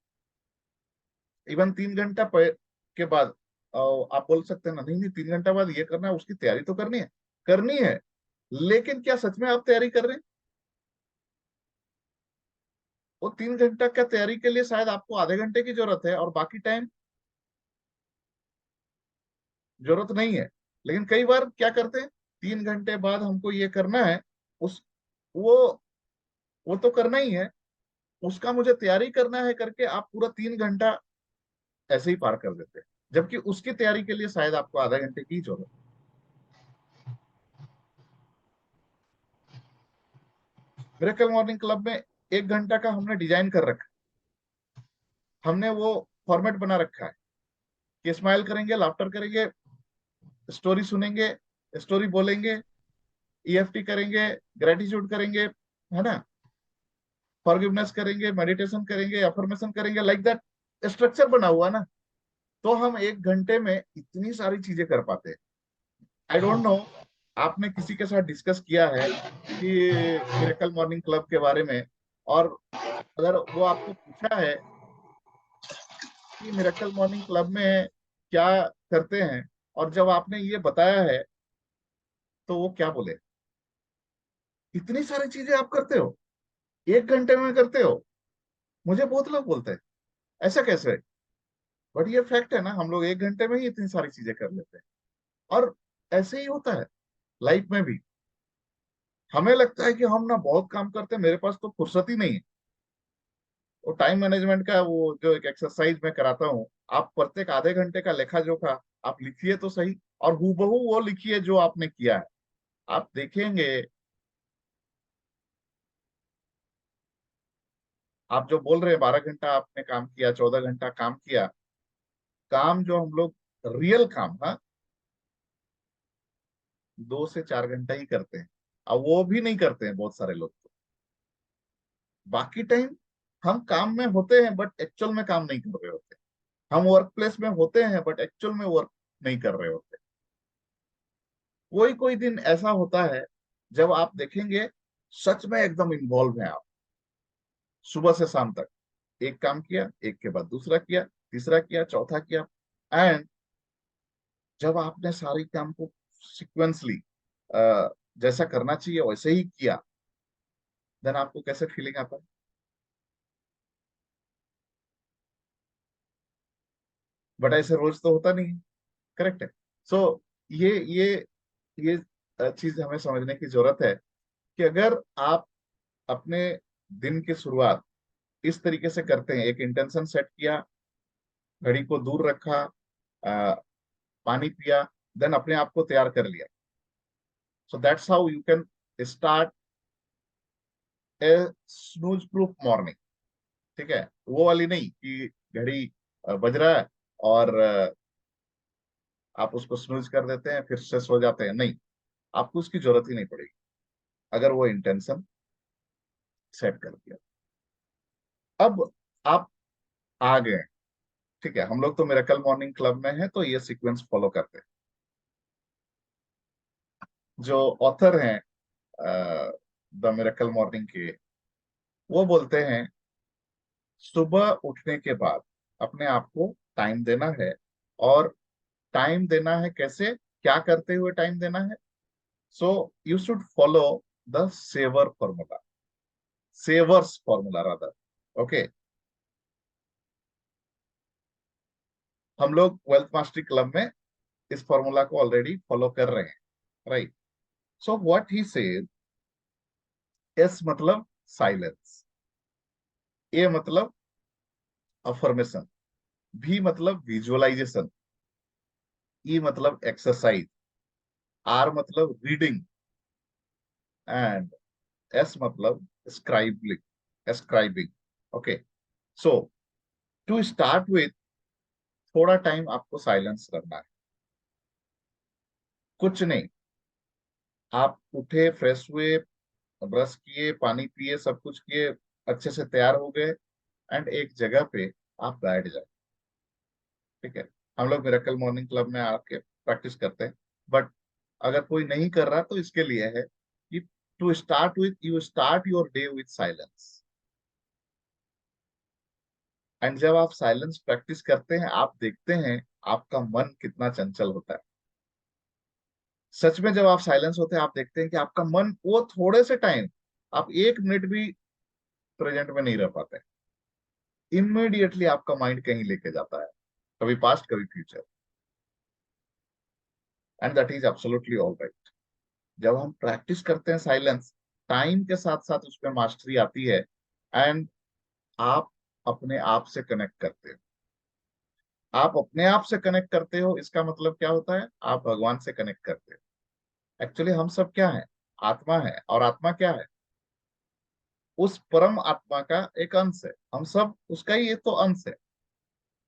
इवन 3 घंटा के बाद आप बोल सकते हैं ना, नहीं नहीं 3 घंटा बाद ये करना है, उसकी तैयारी तो करनी है, करनी है। लेकिन क्या सच में आप तैयारी कर रहे हैं? वो 3 घंटा का तैयारी के लिए शायद आपको आधे घंटे की जरूरत है और बाकी टाइम जरूरत नहीं है। लेकिन कई बार क्या करते हैं, 3 घंटे बाद हमको ये करना है, उस वो वो तो करना ही है, उसका मुझे तैयारी करना है करके आप पूरा 3 घंटा ऐसे ही पार कर देते हैं, जबकि उसकी तैयारी के लिए शायद आपको आधा घंटे की जरूरत है। मिरेकल मॉर्निंग क्लब में 1 घंटा का हमने डिजाइन कर रखा है, हमने वो फॉर्मेट बना रखा है कि स्माइल करेंगे, लाफ्टर करेंगे, स्टोरी सुनेंगे, स्टोरी बोलेंगे, ईएफटी करेंगे, ग्रेटिट्यूड करेंगे, है ना, फॉरगिवनेस करेंगे, मेडिटेशन करेंगे, अफर्मेशन करेंगे, लाइक दैट स्ट्रक्चर बना हुआ ना। तो हम 1 घंटे में इतनी सारी चीजें कर पाते हैं। आई डोंट नो आपने किसी के साथ डिस्कस किया है कि मिरेकल मॉर्निंग क्लब के बारे में, और अगर वो आपको पूछा है कि मिरेकल मॉर्निंग क्लब में क्या करते हैं, और जब आपने ये बताया है तो वो क्या बोले, इतनी सारी चीजें आप करते हो, 1 घंटे में करते हो। मुझे बहुत लोग बोलते हैं ऐसा कैसे, बट ये फैक्ट है ना, हम लोग 1 घंटे में ही इतनी सारी चीजें कर लेते हैं। और ऐसे ही होता है लाइफ में भी। हमें लगता है कि हम ना बहुत काम करते हैं, मेरे पास तो फुर्सत ही नहीं है। वो टाइम मैनेजमेंट का वो जो एक एक्सरसाइज मैं कराता हूँ, आप प्रत्येक आधे घंटे का लेखा जोखा आप लिखिए तो सही, और हूबहू वो लिखिए जो आपने किया है। आप देखेंगे, आप जो बोल रहे हैं 12 घंटा आपने काम किया, 14 घंटा काम किया, काम जो हम लोग रियल काम, हाँ, 2 से 4 घंटा ही करते हैं। अब वो भी नहीं करते हैं बहुत सारे लोग तो। बाकी टाइम हम काम में होते हैं बट एक्चुअल में काम नहीं कर रहे होते। हम वर्क प्लेस में होते हैं बट एक्चुअल में वर्क नहीं कर रहे होते। कोई कोई दिन ऐसा होता है जब आप देखेंगे सच में एकदम इन्वॉल्व हैं आप, सुबह से शाम तक एक काम किया, एक के बाद दूसरा किया, तीसरा किया, चौथा किया। एंड जब आपने सारी काम को सिक्वेंसली जैसा करना चाहिए वैसे ही किया, देन आपको कैसे फीलिंग आता है? बट ऐसे रोज तो होता नहीं है। करेक्ट है। सो ये चीज हमें समझने की जरूरत है कि अगर आप अपने दिन की शुरुआत इस तरीके से करते हैं, एक इंटेंशन सेट किया, घड़ी को दूर रखा, अ, पानी पिया, देन अपने आप को तैयार कर लिया। So that's how you can start A snooze proof morning. ठीक है, वो वाली नहीं कि घड़ी बज रहा है और आप उसको स्नूज कर देते हैं फिर से सो जाते हैं, नहीं। आपको उसकी जरूरत ही नहीं पड़ेगी अगर वो इंटेंशन सेट कर दिया। अब आप आ गए। ठीक है, हम लोग तो मिरेकल मॉर्निंग क्लब में है तो ये सीक्वेंस फॉलो करते हैं। जो ऑथर हैं द मिरेकल मॉर्निंग के, वो बोलते हैं सुबह उठने के बाद अपने आप को टाइम देना है। और टाइम देना है कैसे, क्या करते हुए टाइम देना है? So you should follow the saver formula, saver's formula rather. Okay, हम लोग वेल्थ मास्टरी क्लब में इस फॉर्मूला को ऑलरेडी फॉलो कर रहे हैं, right? So what he says, S मतलब साइलेंस, ए मतलब अफर्मेशन, भी मतलब विजुअलाइजेशन, ई मतलब एक्सरसाइज, आर मतलब रीडिंग, एंड एस मतलब scribing. Okay, so to start with, थोड़ा टाइम आपको साइलेंस रखना है। कुछ नहीं, आप उठे, फ्रेश हुए, ब्रश किए, पानी पिए, सब कुछ किए, अच्छे से तैयार हो गए, एंड एक जगह पे आप बैठ जाए। ठीक है, हम लोग मिरेकल मॉर्निंग क्लब में आके प्रैक्टिस करते हैं। बट अगर कोई नहीं कर रहा तो इसके लिए है कि to start with, you start your day with silence. And जब आप साइलेंस प्रैक्टिस करते हैं, आप देखते हैं आपका मन कितना चंचल होता है। सच में जब आप साइलेंस होते हैं, आप देखते हैं कि आपका मन वो थोड़े से टाइम, आप 1 मिनट भी प्रेजेंट में नहीं रह पाते। इमीडिएटली आपका माइंड कहीं लेके जाता है, कभी पास्ट कभी future. And that is absolutely all right. जब हम प्रैक्टिस करते हैं साइलेंस, टाइम के साथ साथ उसमें मास्टरी आती है। एंड आप अपने आप से कनेक्ट करते हो। आप अपने आप से कनेक्ट करते हो, इसका मतलब क्या होता है? आप भगवान से कनेक्ट करते हो। एक्चुअली हम सब क्या है? आत्मा है। और आत्मा क्या है? उस परम आत्मा का एक अंश है। हम सब उसका ही ये तो अंश है।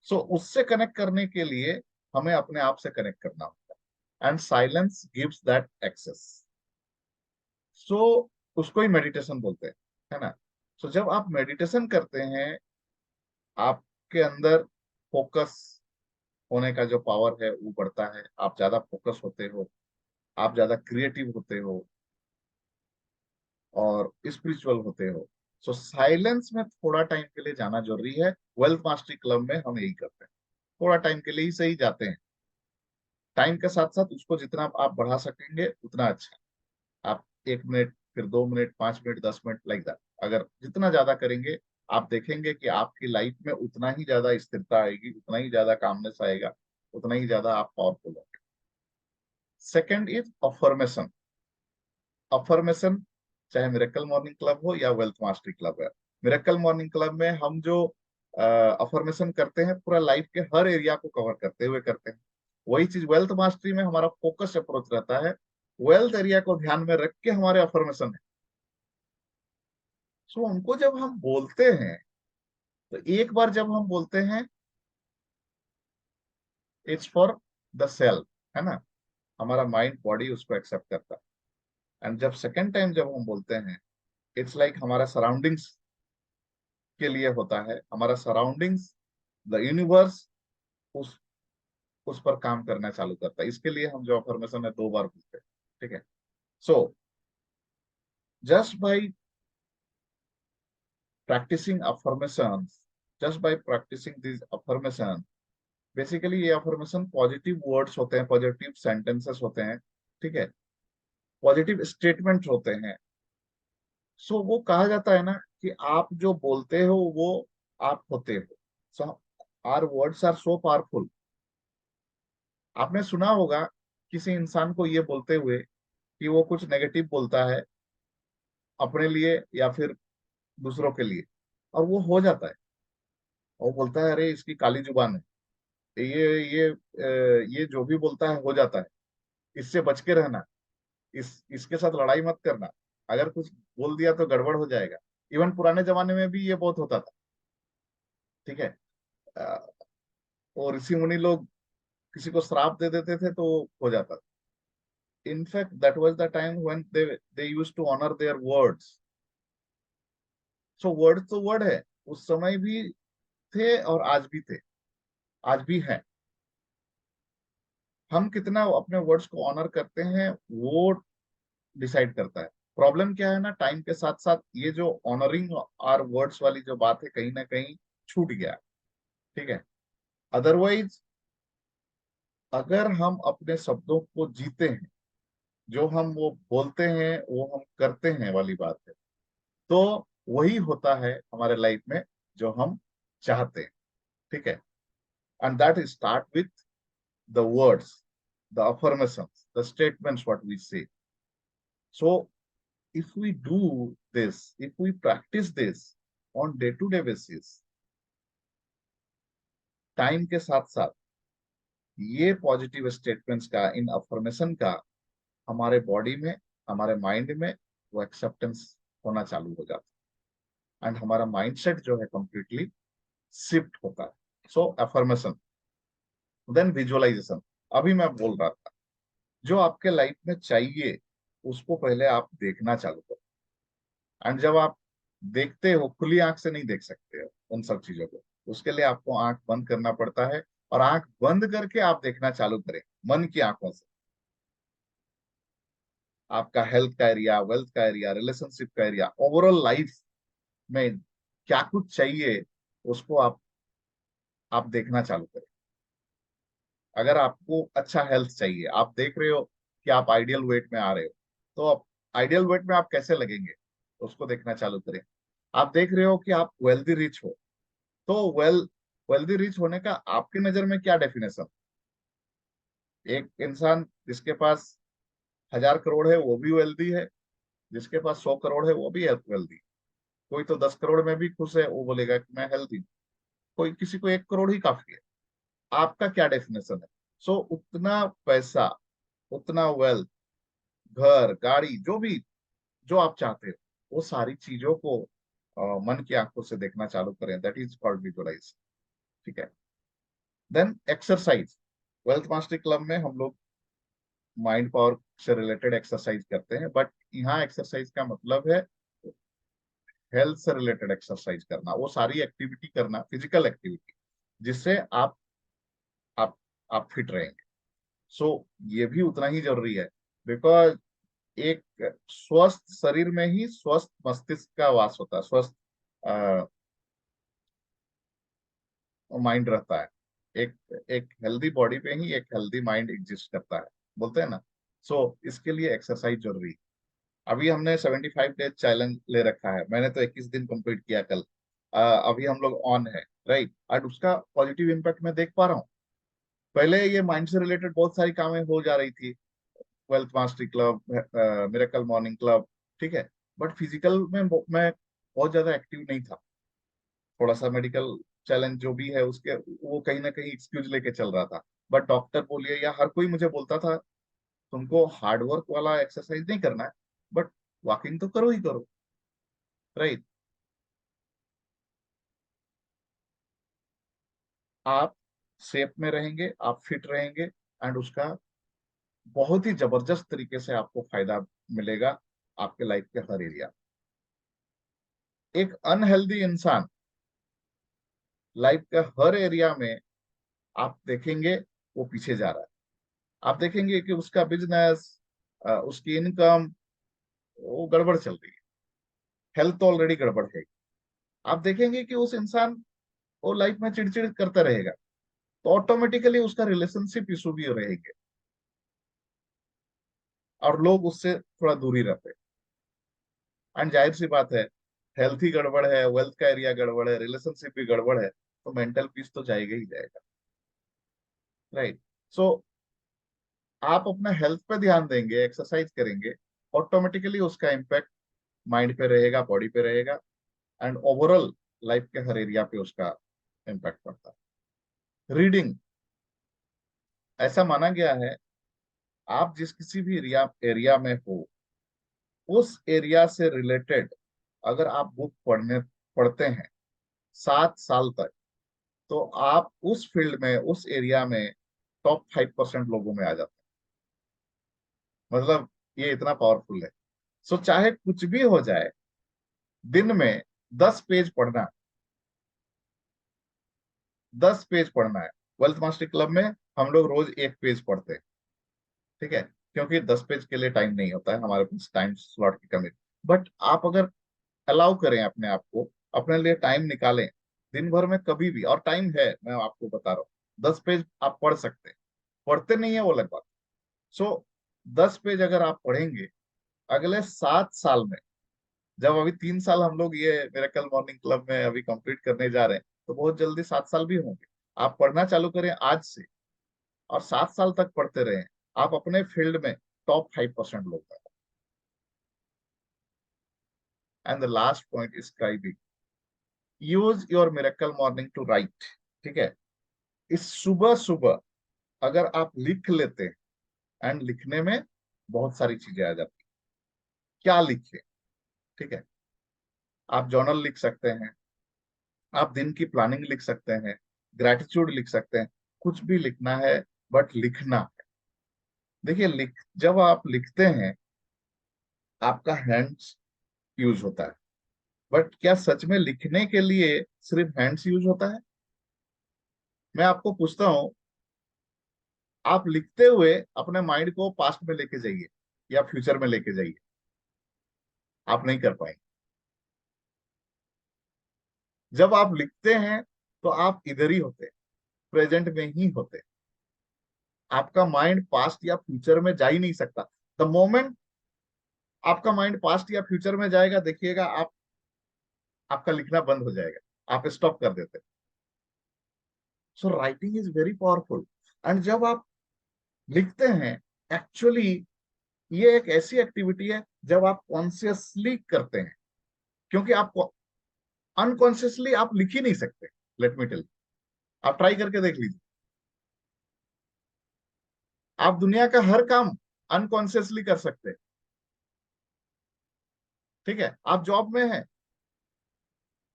सो उससे कनेक्ट करने के लिए हमें अपने आप से कनेक्ट करना होता है, and silence gives that access. So उसको ही मेडिटेशन बोलते हैं, है ना? सो जब आप मेडिटेशन करते हैं, आपके अंदर फोकस होने का जो पावर है वो बढ़ता है, आप ज्यादा फोकस होते हो, आप ज्यादा क्रिएटिव होते हो और स्पिरिचुअल होते हो। सो साइलेंस में थोड़ा टाइम के लिए जाना जरूरी है। वेल्थ मास्टरी क्लब में हम यही करते हैं, थोड़ा टाइम के लिए ही सही जाते हैं। टाइम के साथ साथ उसको जितना आप बढ़ा सकेंगे उतना अच्छा है। आप 1 मिनट, फिर 2 minute, 5 minute, 10 minute, like that. अगर जितना ज्यादा करेंगे, आप देखेंगे कि आपकी लाइफ में उतना ही ज्यादा स्थिरता आएगी, उतना ही ज्यादा कामनेस आएगा, उतना ही ज्यादा आप पावरफुल होंगे। Second is affirmation. अफर्मेशन, चाहे मिरेकल मॉर्निंग क्लब हो या वेल्थ मास्टरी क्लब है। मिरेकल मॉर्निंग क्लब में हम जो अफर्मेशन करते हैं, पूरा लाइफ के हर एरिया को कवर करते हुए करते हैं। वही चीज वेल्थ मास्टरी में हमारा फोकस अप्रोच रहता है, वेल्थ एरिया को ध्यान में रख के हमारे अफर्मेशन है। सो उनको जब हम बोलते हैं, तो एक बार जब हम बोलते हैं, इट्स फॉर द सेल्फ, है ना, हमारा माइंड बॉडी उसको एक्सेप्ट करता है। एंड जब सेकेंड टाइम जब हम बोलते हैं, इट्स लाइक हमारा सराउंडिंग्स के लिए होता है, हमारा सराउंडिंग्स, द यूनिवर्स उस उस पर काम करना चालू करता है। इसके लिए हम जो अफर्मेशन है 2 बार बोलते हैं। ठीक है। So just by practicing affirmation, just by practicing this affirmation, basically ये अफर्मेशन पॉजिटिव वर्ड्स होते हैं, पॉजिटिव सेंटेंसेस होते हैं। ठीक है, पॉजिटिव स्टेटमेंट होते हैं। सो वो कहा जाता है ना कि आप जो बोलते हो वो आप होते हो। So our words are so powerful. आपने सुना होगा किसी इंसान को ये बोलते हुए कि वो कुछ नेगेटिव बोलता है अपने लिए या फिर दूसरों के लिए, और वो हो जाता है। वो बोलता है, अरे इसकी काली जुबान है, ये जो भी बोलता है हो जाता है, इससे बच के रहना, इसके साथ लड़ाई मत करना, अगर कुछ बोल दिया तो गड़बड़ हो जाएगा। इवन पुराने जमाने में भी ये बहुत होता था। ठीक है। अ, और ऋषि मुनि लोग किसी को श्राप दे देते थे तो हो जाता था। In fact that was the time when they used to honour their words. So word तो वर्ड है, उस समय भी थे और आज भी थे, आज भी है। हम कितना अपने वर्ड्स को ऑनर करते हैं वो डिसाइड करता है। प्रॉब्लम क्या है ना, टाइम के साथ साथ ये जो ऑनरिंग आर वर्ड्स वाली जो बात है, कहीं ना कहीं छूट गया। ठीक है। अदरवाइज अगर हम अपने शब्दों को जीते हैं, जो हम वो बोलते हैं वो हम करते हैं वाली बात है, तो वही होता है हमारे लाइफ में जो हम चाहते हैं। ठीक है। And that start with the words, the affirmations, the statements what we say. So if we do this, if we practice this on day to day basis, time के साथ साथ ये पॉजिटिव स्टेटमेंट्स का, इन अफर्मेशन का हमारे body में, हमारे mind में वो एक्सेप्टेंस होना चालू हो जाता है। एंड हमारा माइंडसेट जो है कंप्लीटली शिफ्ट होता है। सो अफर्मेशन, देन विजुअलाइजेशन। अभी मैं बोल रहा था, जो आपके लाइफ में चाहिए उसको पहले आप देखना चालू करो। एंड जब आप देखते हो, खुली आंख से नहीं देख सकते हो उन सब चीजों को, उसके लिए आपको आंख बंद करना पड़ता है। और आंख बंद करके आप देखना चालू करें मन की आंखों से। आपका हेल्थ का एरिया, वेल्थ का एरिया, रिलेशनशिप का एरिया, ओवरऑल लाइफ में क्या कुछ चाहिए, उसको आप देखना चालू करें। अगर आपको अच्छा हेल्थ चाहिए, आप देख रहे हो कि आप आइडियल वेट में आ रहे हो, तो आप आइडियल वेट में आप कैसे लगेंगे, उसको देखना चालू करें। आप देख रहे हो कि आप वेल्दी रिच हो, तो वेल्दी रिच होने का आपकी नजर में क्या डेफिनेशन? एक इंसान जिसके पास 1,000 करोड़ है वो भी वेल्दी है, जिसके पास 100 करोड़ है वो भी वेल्दी। कोई तो 10 करोड़ में भी खुश है, वो बोलेगा कि मैं हेल्दी हूँ। कोई, किसी को 1 करोड़ ही काफी है। आपका क्या डेफिनेशन है? सो उतना पैसा, उतना वेल्थ, घर, गाड़ी, जो भी, जो आप चाहते हो, वो सारी चीजों को मन की आंखों से देखना चालू करें। That is called visualize. ठीक है। Then exercise. Wealth mastery club में हम लोग माइंड पावर से रिलेटेड एक्सरसाइज करते हैं, बट यहाँ एक्सरसाइज का मतलब है हेल्थ से रिलेटेड एक्सरसाइज करना, वो सारी एक्टिविटी करना, फिजिकल एक्टिविटी, जिससे आप आप फिट रहेंगे। सो ये भी उतना ही जरूरी है, बिकॉज एक स्वस्थ शरीर में ही स्वस्थ मस्तिष्क का वास होता है, स्वस्थ माइंड रहता है। एक एक हेल्दी बॉडी पे ही एक हेल्दी माइंड एग्जिस्ट करता है, बोलते हैं ना। सो इसके लिए एक्सरसाइज जरूरी है। अभी हमने 75 डेज चैलेंज ले रखा है, मैंने तो 21 दिन कंप्लीट किया कल। अभी हम लोग ऑन है, राइट। और उसका पॉजिटिव इम्पैक्ट मैं देख पा रहा हूँ। पहले ये माइंड से रिलेटेड बहुत सारी कामें हो जा रही थी, wealth mastery club, miracle morning club, ठीक है। बट फिजिकल में मैं बहुत ज्यादा एक्टिव नहीं था। थोड़ा सा मेडिकल चैलेंज जो भी है उसके, वो कहीं ना कहीं एक्सक्यूज लेके चल रहा था। बट डॉक्टर बोलिए या हर कोई मुझे बोलता था, तुमको हार्डवर्क वाला एक्सरसाइज नहीं करना है, बट वॉकिंग तो करो ही करो, राइट। आप शेप में रहेंगे, आप फिट रहेंगे, एंड उसका बहुत ही जबरदस्त तरीके से आपको फायदा मिलेगा आपके लाइफ के हर एरिया। एक अनहेल्दी इंसान लाइफ के हर एरिया में आप देखेंगे वो पीछे जा रहा है। आप देखेंगे कि उसका बिजनेस, उसकी इनकम, वो गड़बड़ चल रही है। हेल्थ तो ऑलरेडी गड़बड़ है। आप देखेंगे कि उस इंसान वो लाइफ में चिड़चिड़ करता रहेगा, तो ऑटोमेटिकली उसका रिलेशनशिप इशू भी रहेंगे, और लोग उससे थोड़ा दूरी रहते हैं। एंड जाहिर सी बात है, हेल्थ ही गड़बड़ है, वेल्थ का एरिया गड़बड़ है, रिलेशनशिप भी गड़बड़ है, तो मेंटल पीस तो जाएगा ही जाएगा, राइट। सो आप अपना हेल्थ पे ध्यान देंगे, एक्सरसाइज करेंगे, ऑटोमेटिकली उसका इम्पैक्ट माइंड पे रहेगा, बॉडी पे रहेगा, एंड ओवरऑल लाइफ के हर एरिया पे उसका इम्पैक्ट पड़ता है। रीडिंग, ऐसा माना गया है, आप जिस किसी भी एरिया एरिया में हो, उस एरिया से रिलेटेड अगर आप बुक पढ़ते हैं 7 साल तक, तो आप उस फील्ड में, उस एरिया में टॉप 5% लोगों में आ जाते हैं। मतलब ये इतना पावरफुल है। सो चाहे कुछ भी हो जाए, दिन में 10 पेज पढ़ना, 10 पेज पढ़ना है। वेल्थ मास्टर क्लब में हम लोग रोज 1 पेज पढ़ते हैं, ठीक है, क्योंकि 10 पेज के लिए टाइम नहीं होता है, हमारे पास टाइम स्लॉट की कमी। बट आप अगर अलाउ करें अपने आप को, अपने लिए टाइम निकालें, दिन भर में कभी भी, और टाइम है, मैं आपको बता रहा हूँ, 10 पेज आप पढ़ सकते हैं। पढ़ते नहीं है वो अलग बात। सो 10 पेज अगर आप पढ़ेंगे, अगले 7 साल में, जब अभी 3 साल हम लोग ये मिरेकल मॉर्निंग क्लब में अभी कंप्लीट करने जा रहे हैं, तो बहुत जल्दी 7 साल भी होंगे। आप पढ़ना चालू करें आज से, और 7 साल तक पढ़ते रहें, आप अपने फील्ड में टॉप 5% लोग हैं। And the last point is scribing. Use your miracle morning to write, ठीक है। इस सुबह सुबह अगर आप लिख लेते हैं, एंड लिखने में बहुत सारी चीजें आ जाती हैं। क्या लिखे, ठीक है। आप जर्नल लिख सकते हैं, आप दिन की प्लानिंग लिख सकते हैं, ग्रेटिट्यूड लिख सकते हैं, कुछ भी लिखना है, बट लिखना है। देखिए, जब आप लिखते हैं, आपका हैंड्स यूज होता है। बट क्या सच में लिखने के लिए सिर्फ हैंड्स यूज होता है? मैं आपको पूछता हूँ, आप लिखते हुए अपने माइंड को पास्ट में लेके जाइए या फ्यूचर में लेके जाइए, आप नहीं कर पाएंगे। जब आप लिखते हैं, तो आप इधर ही होते हैं, प्रेजेंट में ही होते हैं। आपका माइंड पास्ट या फ्यूचर में जा ही नहीं सकता। द मोमेंट आपका माइंड पास्ट या फ्यूचर में जाएगा, देखिएगा आप, आपका लिखना बंद हो जाएगा, आप स्टॉप कर देते। So writing is very powerful. And जब आप लिखते हैं, एक्चुअली ये एक ऐसी एक्टिविटी है जब आप कॉन्शियसली करते हैं, क्योंकि आप अनकॉन्शियसली आप लिख ही नहीं सकते। लेट मी टेल, आप ट्राई करके देख लीजिए। आप दुनिया का हर काम अनकॉन्शियसली कर सकते हैं, ठीक है। आप जॉब में हैं,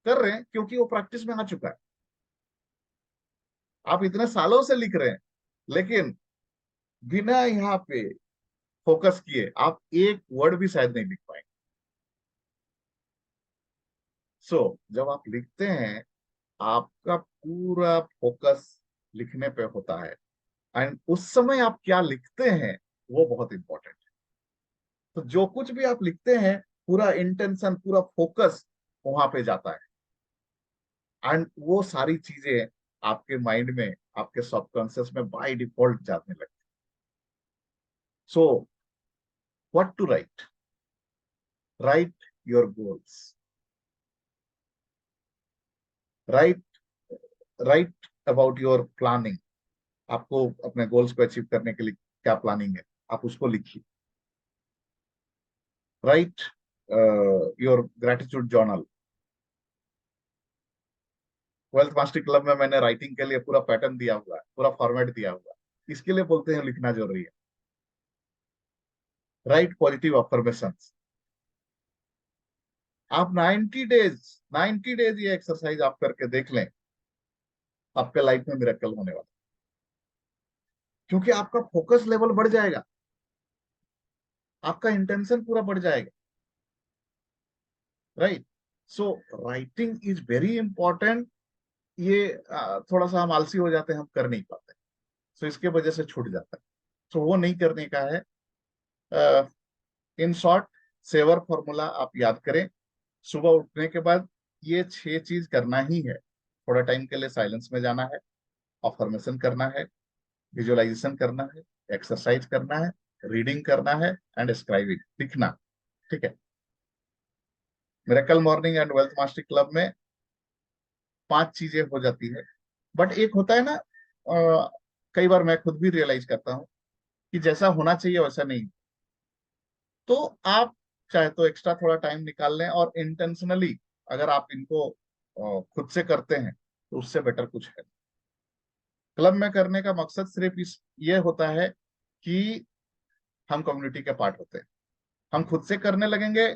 कर रहे हैं क्योंकि वो प्रैक्टिस में आ चुका है। आप इतने सालों से लिख रहे हैं, लेकिन बिना यहाँ पे फोकस किए आप एक वर्ड भी शायद नहीं लिख पाएंगे। सो जब आप लिखते हैं, आपका पूरा फोकस लिखने पे होता है, एंड उस समय आप क्या लिखते हैं वो बहुत इंपॉर्टेंट है। तो जो कुछ भी आप लिखते हैं पूरा इंटेंशन, पूरा फोकस वहां पे जाता है, एंड वो सारी चीजें आपके माइंड में, आपके सबकॉन्शियस में बाय डिफॉल्ट जाने लगती। So what to write? Write your goals, write write about your planning. आपको अपने गोल्स को अचीव करने के लिए क्या प्लानिंग है, आप उसको लिखिए। Right your gratitude journal. Wealth master club में मैंने राइटिंग के लिए पूरा पैटर्न दिया हुआ है, पूरा फॉर्मेट दिया हुआ है, इसके लिए बोलते हैं लिखना जरूरी है। Right positive affirmations. आप 90 डेज ये एक्सरसाइज आप करके देख लें, आपके लाइफ में मिरेकल होने वाला, क्योंकि आपका फोकस लेवल बढ़ जाएगा, आपका इंटेंशन पूरा बढ़ जाएगा। Right? So writing is very important. ये थोड़ा सा हम आलसी हो जाते हैं, हम कर नहीं पाते, सो इसके वजह से छूट जाता है। सो वो नहीं करने का है। इन शॉर्ट, सेवर फॉर्मूला आप याद करें। सुबह उठने के बाद ये 6 चीज करना ही है। थोड़ा टाइम के लिए साइलेंस में जाना है, अफर्मेशन करना है, विजुअलाइजेशन करना है, एक्सरसाइज करना है, रीडिंग करना है, एंड स्क्राइबिंग, लिखना। ठीक है? Miracle morning and wealth mastery club में 5 चीजें हो जाती है। बट एक होता है ना, कई बार मैं खुद भी रियलाइज करता हूँ कि जैसा होना चाहिए वैसा नहीं। तो आप चाहे तो एक्स्ट्रा थोड़ा टाइम निकाल लें, और इंटेंशनली अगर आप इनको खुद से करते हैं तो उससे बेटर कुछ है। क्लब में करने का मकसद सिर्फ इस ये होता है कि हम कम्युनिटी के पार्ट होते हैं। हम खुद से करने लगेंगे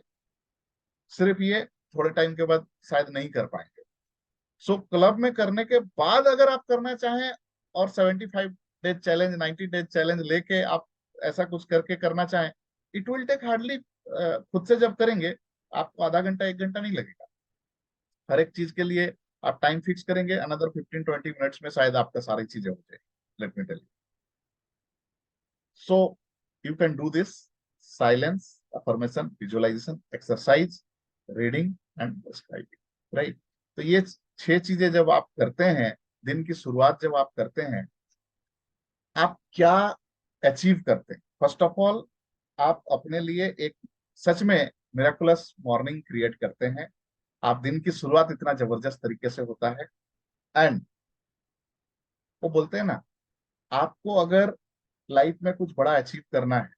सिर्फ ये, थोड़े टाइम के बाद शायद नहीं कर पाएंगे। सो क्लब में करने के बाद अगर आप करना चाहें और 75 डेज चैलेंज, 90 डेज चैलेंज लेके आप ऐसा कुछ करके करना चाहें, इट विल टेक हार्डली, खुद से जब करेंगे आपको आधा घंटा 1 घंटा नहीं लगेगा। हर एक चीज के लिए आप टाइम फिक्स करेंगे, अनदर 15-20 मिनट्स में शायद आपका सारी चीजें हो जाए। Let me tell you. So you can do this: silence, affirmation, visualization, exercise, reading and scribing. Right? तो ये 6 चीजें जब आप करते हैं, दिन की शुरुआत जब आप करते हैं, आप क्या अचीव करते हैं? फर्स्ट ऑफ ऑल, आप अपने लिए एक सच में मिराकुलस मॉर्निंग क्रिएट करते हैं। आप दिन की शुरुआत इतना जबरदस्त तरीके से होता है। एंड वो बोलते हैं ना, आपको अगर लाइफ में कुछ बड़ा अचीव करना है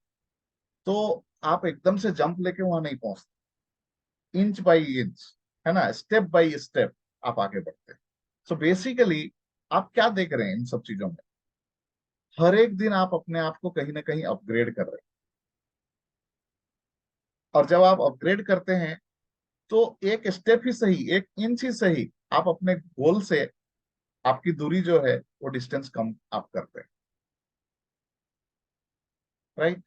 तो आप एकदम से जंप लेके वहां नहीं पहुंचते, इंच बाय इंच, है ना, स्टेप बाय स्टेप आप आगे बढ़ते हैं। सो बेसिकली आप क्या देख रहे हैं इन सब चीजों में? हर एक दिन आप अपने आप को कहीं ना कहीं अपग्रेड कर रहे हैं, और जब आप अपग्रेड करते हैं तो एक स्टेप ही सही, एक इंच ही सही, आप अपने गोल से आपकी दूरी जो है वो डिस्टेंस कम आप करते हैं। राइट?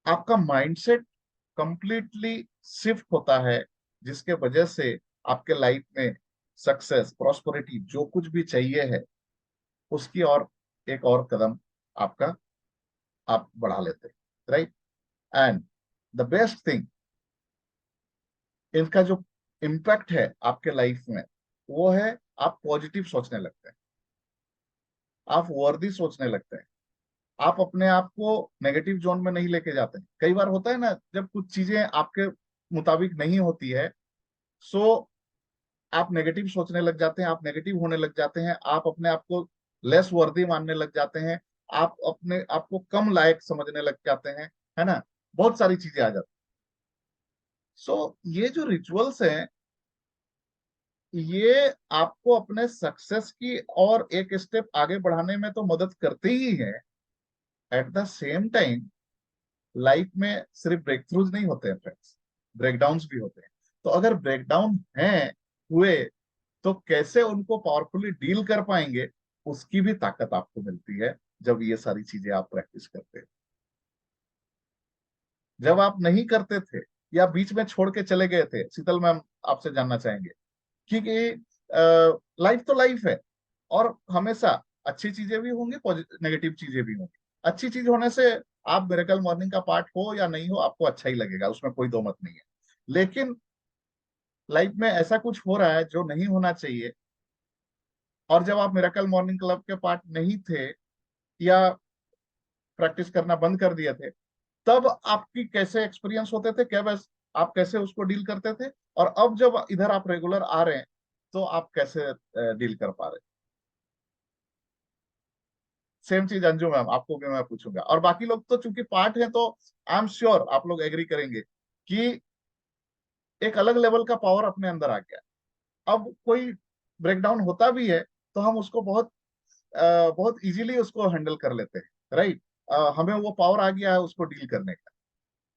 आपका माइंडसेट कंप्लीटली शिफ्ट होता है, जिसके वजह से आपके लाइफ में सक्सेस, प्रॉस्पेरिटी, जो कुछ भी चाहिए है उसकी और एक और कदम आपका आप बढ़ा लेते हैं। Right? And the best thing, इनका जो इम्पैक्ट है आपके लाइफ में वो है, आप पॉजिटिव सोचने लगते हैं, आप वर्दी सोचने लगते हैं, आप अपने आप को नेगेटिव जोन में नहीं लेके जाते हैं। कई बार होता है ना, जब कुछ चीजें आपके मुताबिक नहीं होती है, सो आप नेगेटिव सोचने लग जाते हैं, आप नेगेटिव होने लग जाते हैं, आप अपने आप को लेस वर्दी मानने लग जाते हैं, आप अपने आप को कम लायक समझने लग जाते हैं, है ना, बहुत सारी चीजें आ जाती। सो ये जो रिचुअल्स हैं, ये आपको अपने सक्सेस की और एक स्टेप आगे बढ़ाने में तो मदद करते ही है। At the same time life में सिर्फ ब्रेक थ्रूज नहीं होते हैं फ्रेंड्स, ब्रेकडाउन्स भी होते हैं। तो अगर ब्रेकडाउन हैं हुए तो कैसे उनको पावरफुली डील कर पाएंगे, उसकी भी ताकत आपको मिलती है जब ये सारी चीजें आप प्रैक्टिस करते हैं। जब आप नहीं करते थे या बीच में छोड़ के चले गए थे, शीतल मैम आपसे जानना चाहेंगे, क्योंकि लाइफ तो लाइफ है, और हमेशा अच्छी चीजें भी होंगी, नेगेटिव चीजें भी होंगी। अच्छी चीज होने से आप मिरेकल मॉर्निंग का पार्ट हो या नहीं हो, आपको अच्छा ही लगेगा, उसमें कोई दो मत नहीं है। लेकिन लाइफ में ऐसा कुछ हो रहा है जो नहीं होना चाहिए, और जब आप मिरेकल मॉर्निंग क्लब के पार्ट नहीं थे या प्रैक्टिस करना बंद कर दिए थे, तब आपकी कैसे एक्सपीरियंस होते थे, क्या बस आप कैसे उसको डील करते थे, और अब जब इधर आप रेगुलर आ रहे हैं तो आप कैसे डील कर पा रहे हैं? सेम चीज अंजू मैम आपको भी मैं पूछूंगा, और बाकी लोग तो चूंकि पार्ट है तो आई एम श्योर आप लोग एग्री करेंगे कि एक अलग लेवल का पावर अपने अंदर आ गया। अब कोई ब्रेकडाउन होता भी है तो हम उसको बहुत इजीली उसको हैंडल कर लेते हैं, राइट। हमें वो पावर आ गया है उसको डील करने का,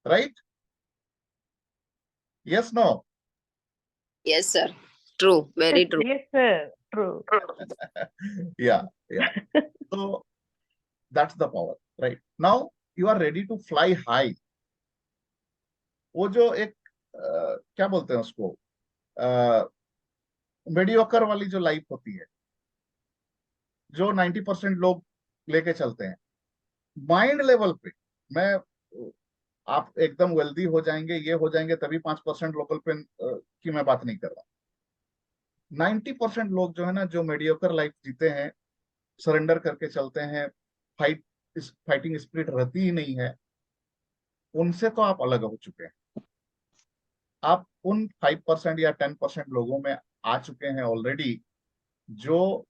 right. Yes, no? Yes, sir. True. Very true. Yes, sir. True. या या तो that's the power, right. Now you are ready to fly high. वो जो एक क्या बोलते हैं उसको, मेडियोकर वाली जो लाइफ होती है, जो 90% लोग लेके चलते हैं माइंड लेवल पे। मैं आप एकदम वेल्दी हो जाएंगे, ये हो जाएंगे तभी 5% लोकल पे की मैं बात नहीं कर रहा। 90% लोग जो है ना, जो मेडियोकर लाइफ जीते हैं, सरेंडर करके चलते हैं, फाइटिंग स्पिरिट रहती ही नहीं है, उनसे तो आप अलग हो चुके हैं। आप उन 5% या 10% लोगों में आ चुके हैं ऑलरेडी, जो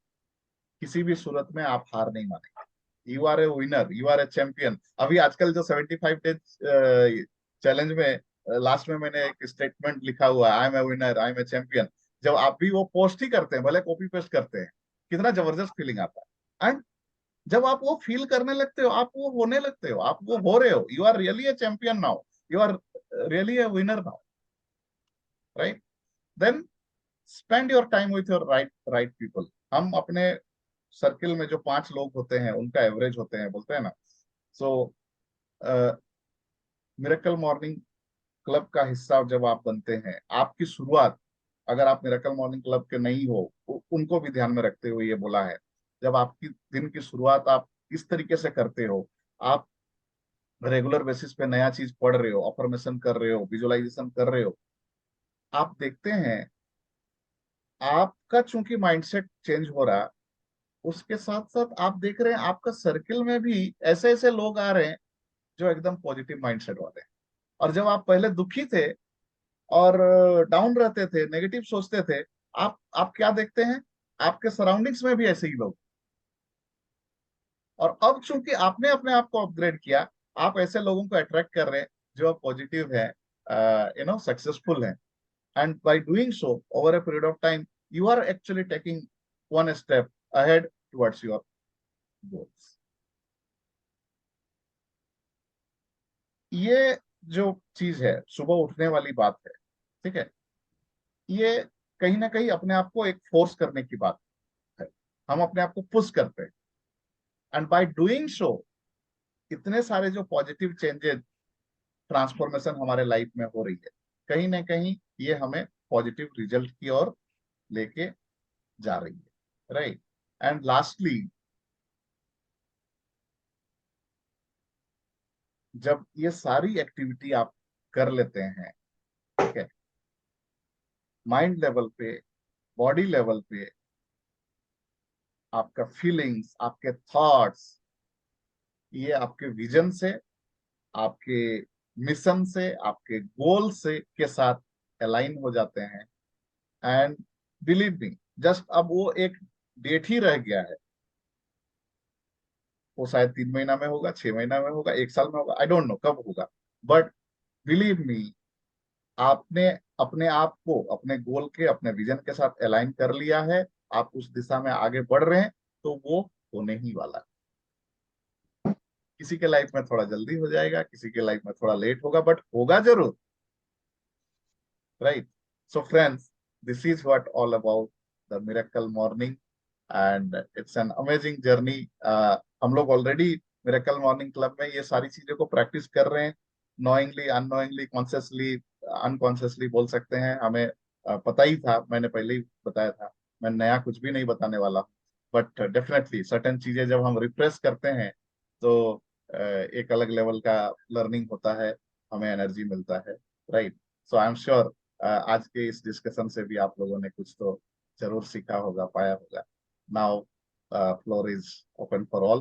किसी भी सूरत में आप हार नहीं मानेंगे। You are a winner, you are a champion. अभी आजकल जो 75 डेज चैलेंज में लास्ट में मैंने एक स्टेटमेंट लिखा हुआ है, I am a winner, I am a champion. जब आप भी वो पोस्ट ही करते हैं, भले कॉपी पेस्ट करते हैं, कितना जबरदस्त फीलिंग आता है। एंड जब आप वो फील करने लगते हो, आप वो होने लगते हो, आप वो हो रहे हो, you are really a champion now, you are really a winner now, right. Then spend your time with your right right people. हम अपने सर्किल में जो 5 लोग होते हैं उनका एवरेज होते हैं, बोलते हैं ना। सो मिरेकल मॉर्निंग क्लब का हिस्सा जब आप बनते हैं, आपकी शुरुआत, अगर आप मिरेकल मॉर्निंग क्लब के नहीं हो, उनको भी ध्यान में रखते हुए ये बोला है, जब आपकी दिन की शुरुआत आप इस तरीके से करते हो, आप रेगुलर बेसिस पे नया चीज पढ़ रहे हो, अफर्मेशन कर रहे हो, विजुअलाइजेशन कर रहे हो, आप देखते हैं आपका चूंकि माइंडसेट चेंज हो रहा है, उसके साथ साथ आप देख रहे हैं आपका सर्किल में भी ऐसे ऐसे लोग आ रहे हैं जो एकदम पॉजिटिव माइंडसेट वाले हैं। और जब आप पहले दुखी थे और डाउन रहते थे, नेगेटिव सोचते थे, आप क्या देखते हैं, आपके सराउंडिंग्स में भी ऐसे ही लोग। और अब चूंकि आपने अपने आप को अपग्रेड किया, आप ऐसे लोगों को अट्रैक्ट कर रहे हैं जो पॉजिटिव है, सक्सेसफुल है। And by doing so, over a period of time, you are actually taking one step ahead towards your goals. ये जो चीज है, सुबह उठने वाली बात है, ठीक है, ये कहीं ना कहीं अपने आप को एक फोर्स करने की बात है। हम अपने आप को पुश करते हैं, एंड बाय डूइंग सो इतने सारे जो पॉजिटिव चेंजेस, ट्रांसफॉर्मेशन हमारे लाइफ में हो रही है, कहीं ना कहीं ये हमें पॉजिटिव रिजल्ट की ओर लेके जा रही है, राइट। एंड लास्टली, जब ये सारी एक्टिविटी आप कर लेते हैं, ठीक है, माइंड लेवल पे, बॉडी लेवल पे, आपका फीलिंग्स, आपके थॉट्स, ये आपके विजन से, आपके मिशन से, आपके गोल से के साथ अलाइन हो जाते हैं। एंड बिलीव मी, जस्ट अब वो एक डेट ही रह गया है। वो शायद 3 महीना में होगा, 6 महीना में होगा, 1 साल में होगा, आई डोंट नो कब होगा। बट बिलीव मी, आपने अपने आप को अपने गोल के, अपने विजन के साथ अलाइन कर लिया है, आप उस दिशा में आगे बढ़ रहे हैं, तो वो होने ही वाला है। किसी के लाइफ में थोड़ा जल्दी हो जाएगा, किसी के लाइफ में थोड़ा लेट होगा, बट होगा जरूर, right. So friends, this is what all about the miracle morning, and it's an amazing journey. हम लोग ऑलरेडी मिरेकल मॉर्निंग क्लब में ये सारी चीजों को प्रैक्टिस कर रहे हैं, नोइंगली, अननोइंगली, कॉन्शियसली, अनकॉन्शियसली बोल सकते हैं। हमें पता ही था, मैंने पहले ही बताया था, मैं नया कुछ भी नहीं बताने वाला हूँ। बट डेफिनेटली सर्टेन चीजें जब हम रिप्रेस करते हैं, तो एक अलग लेवल का लर्निंग होता है, हमें एनर्जी मिलता है, right. So I am sure आज के इस डिस्कशन से भी आप लोगों ने कुछ तो जरूर सीखा होगा, पाया होगा। Now floor is open for all.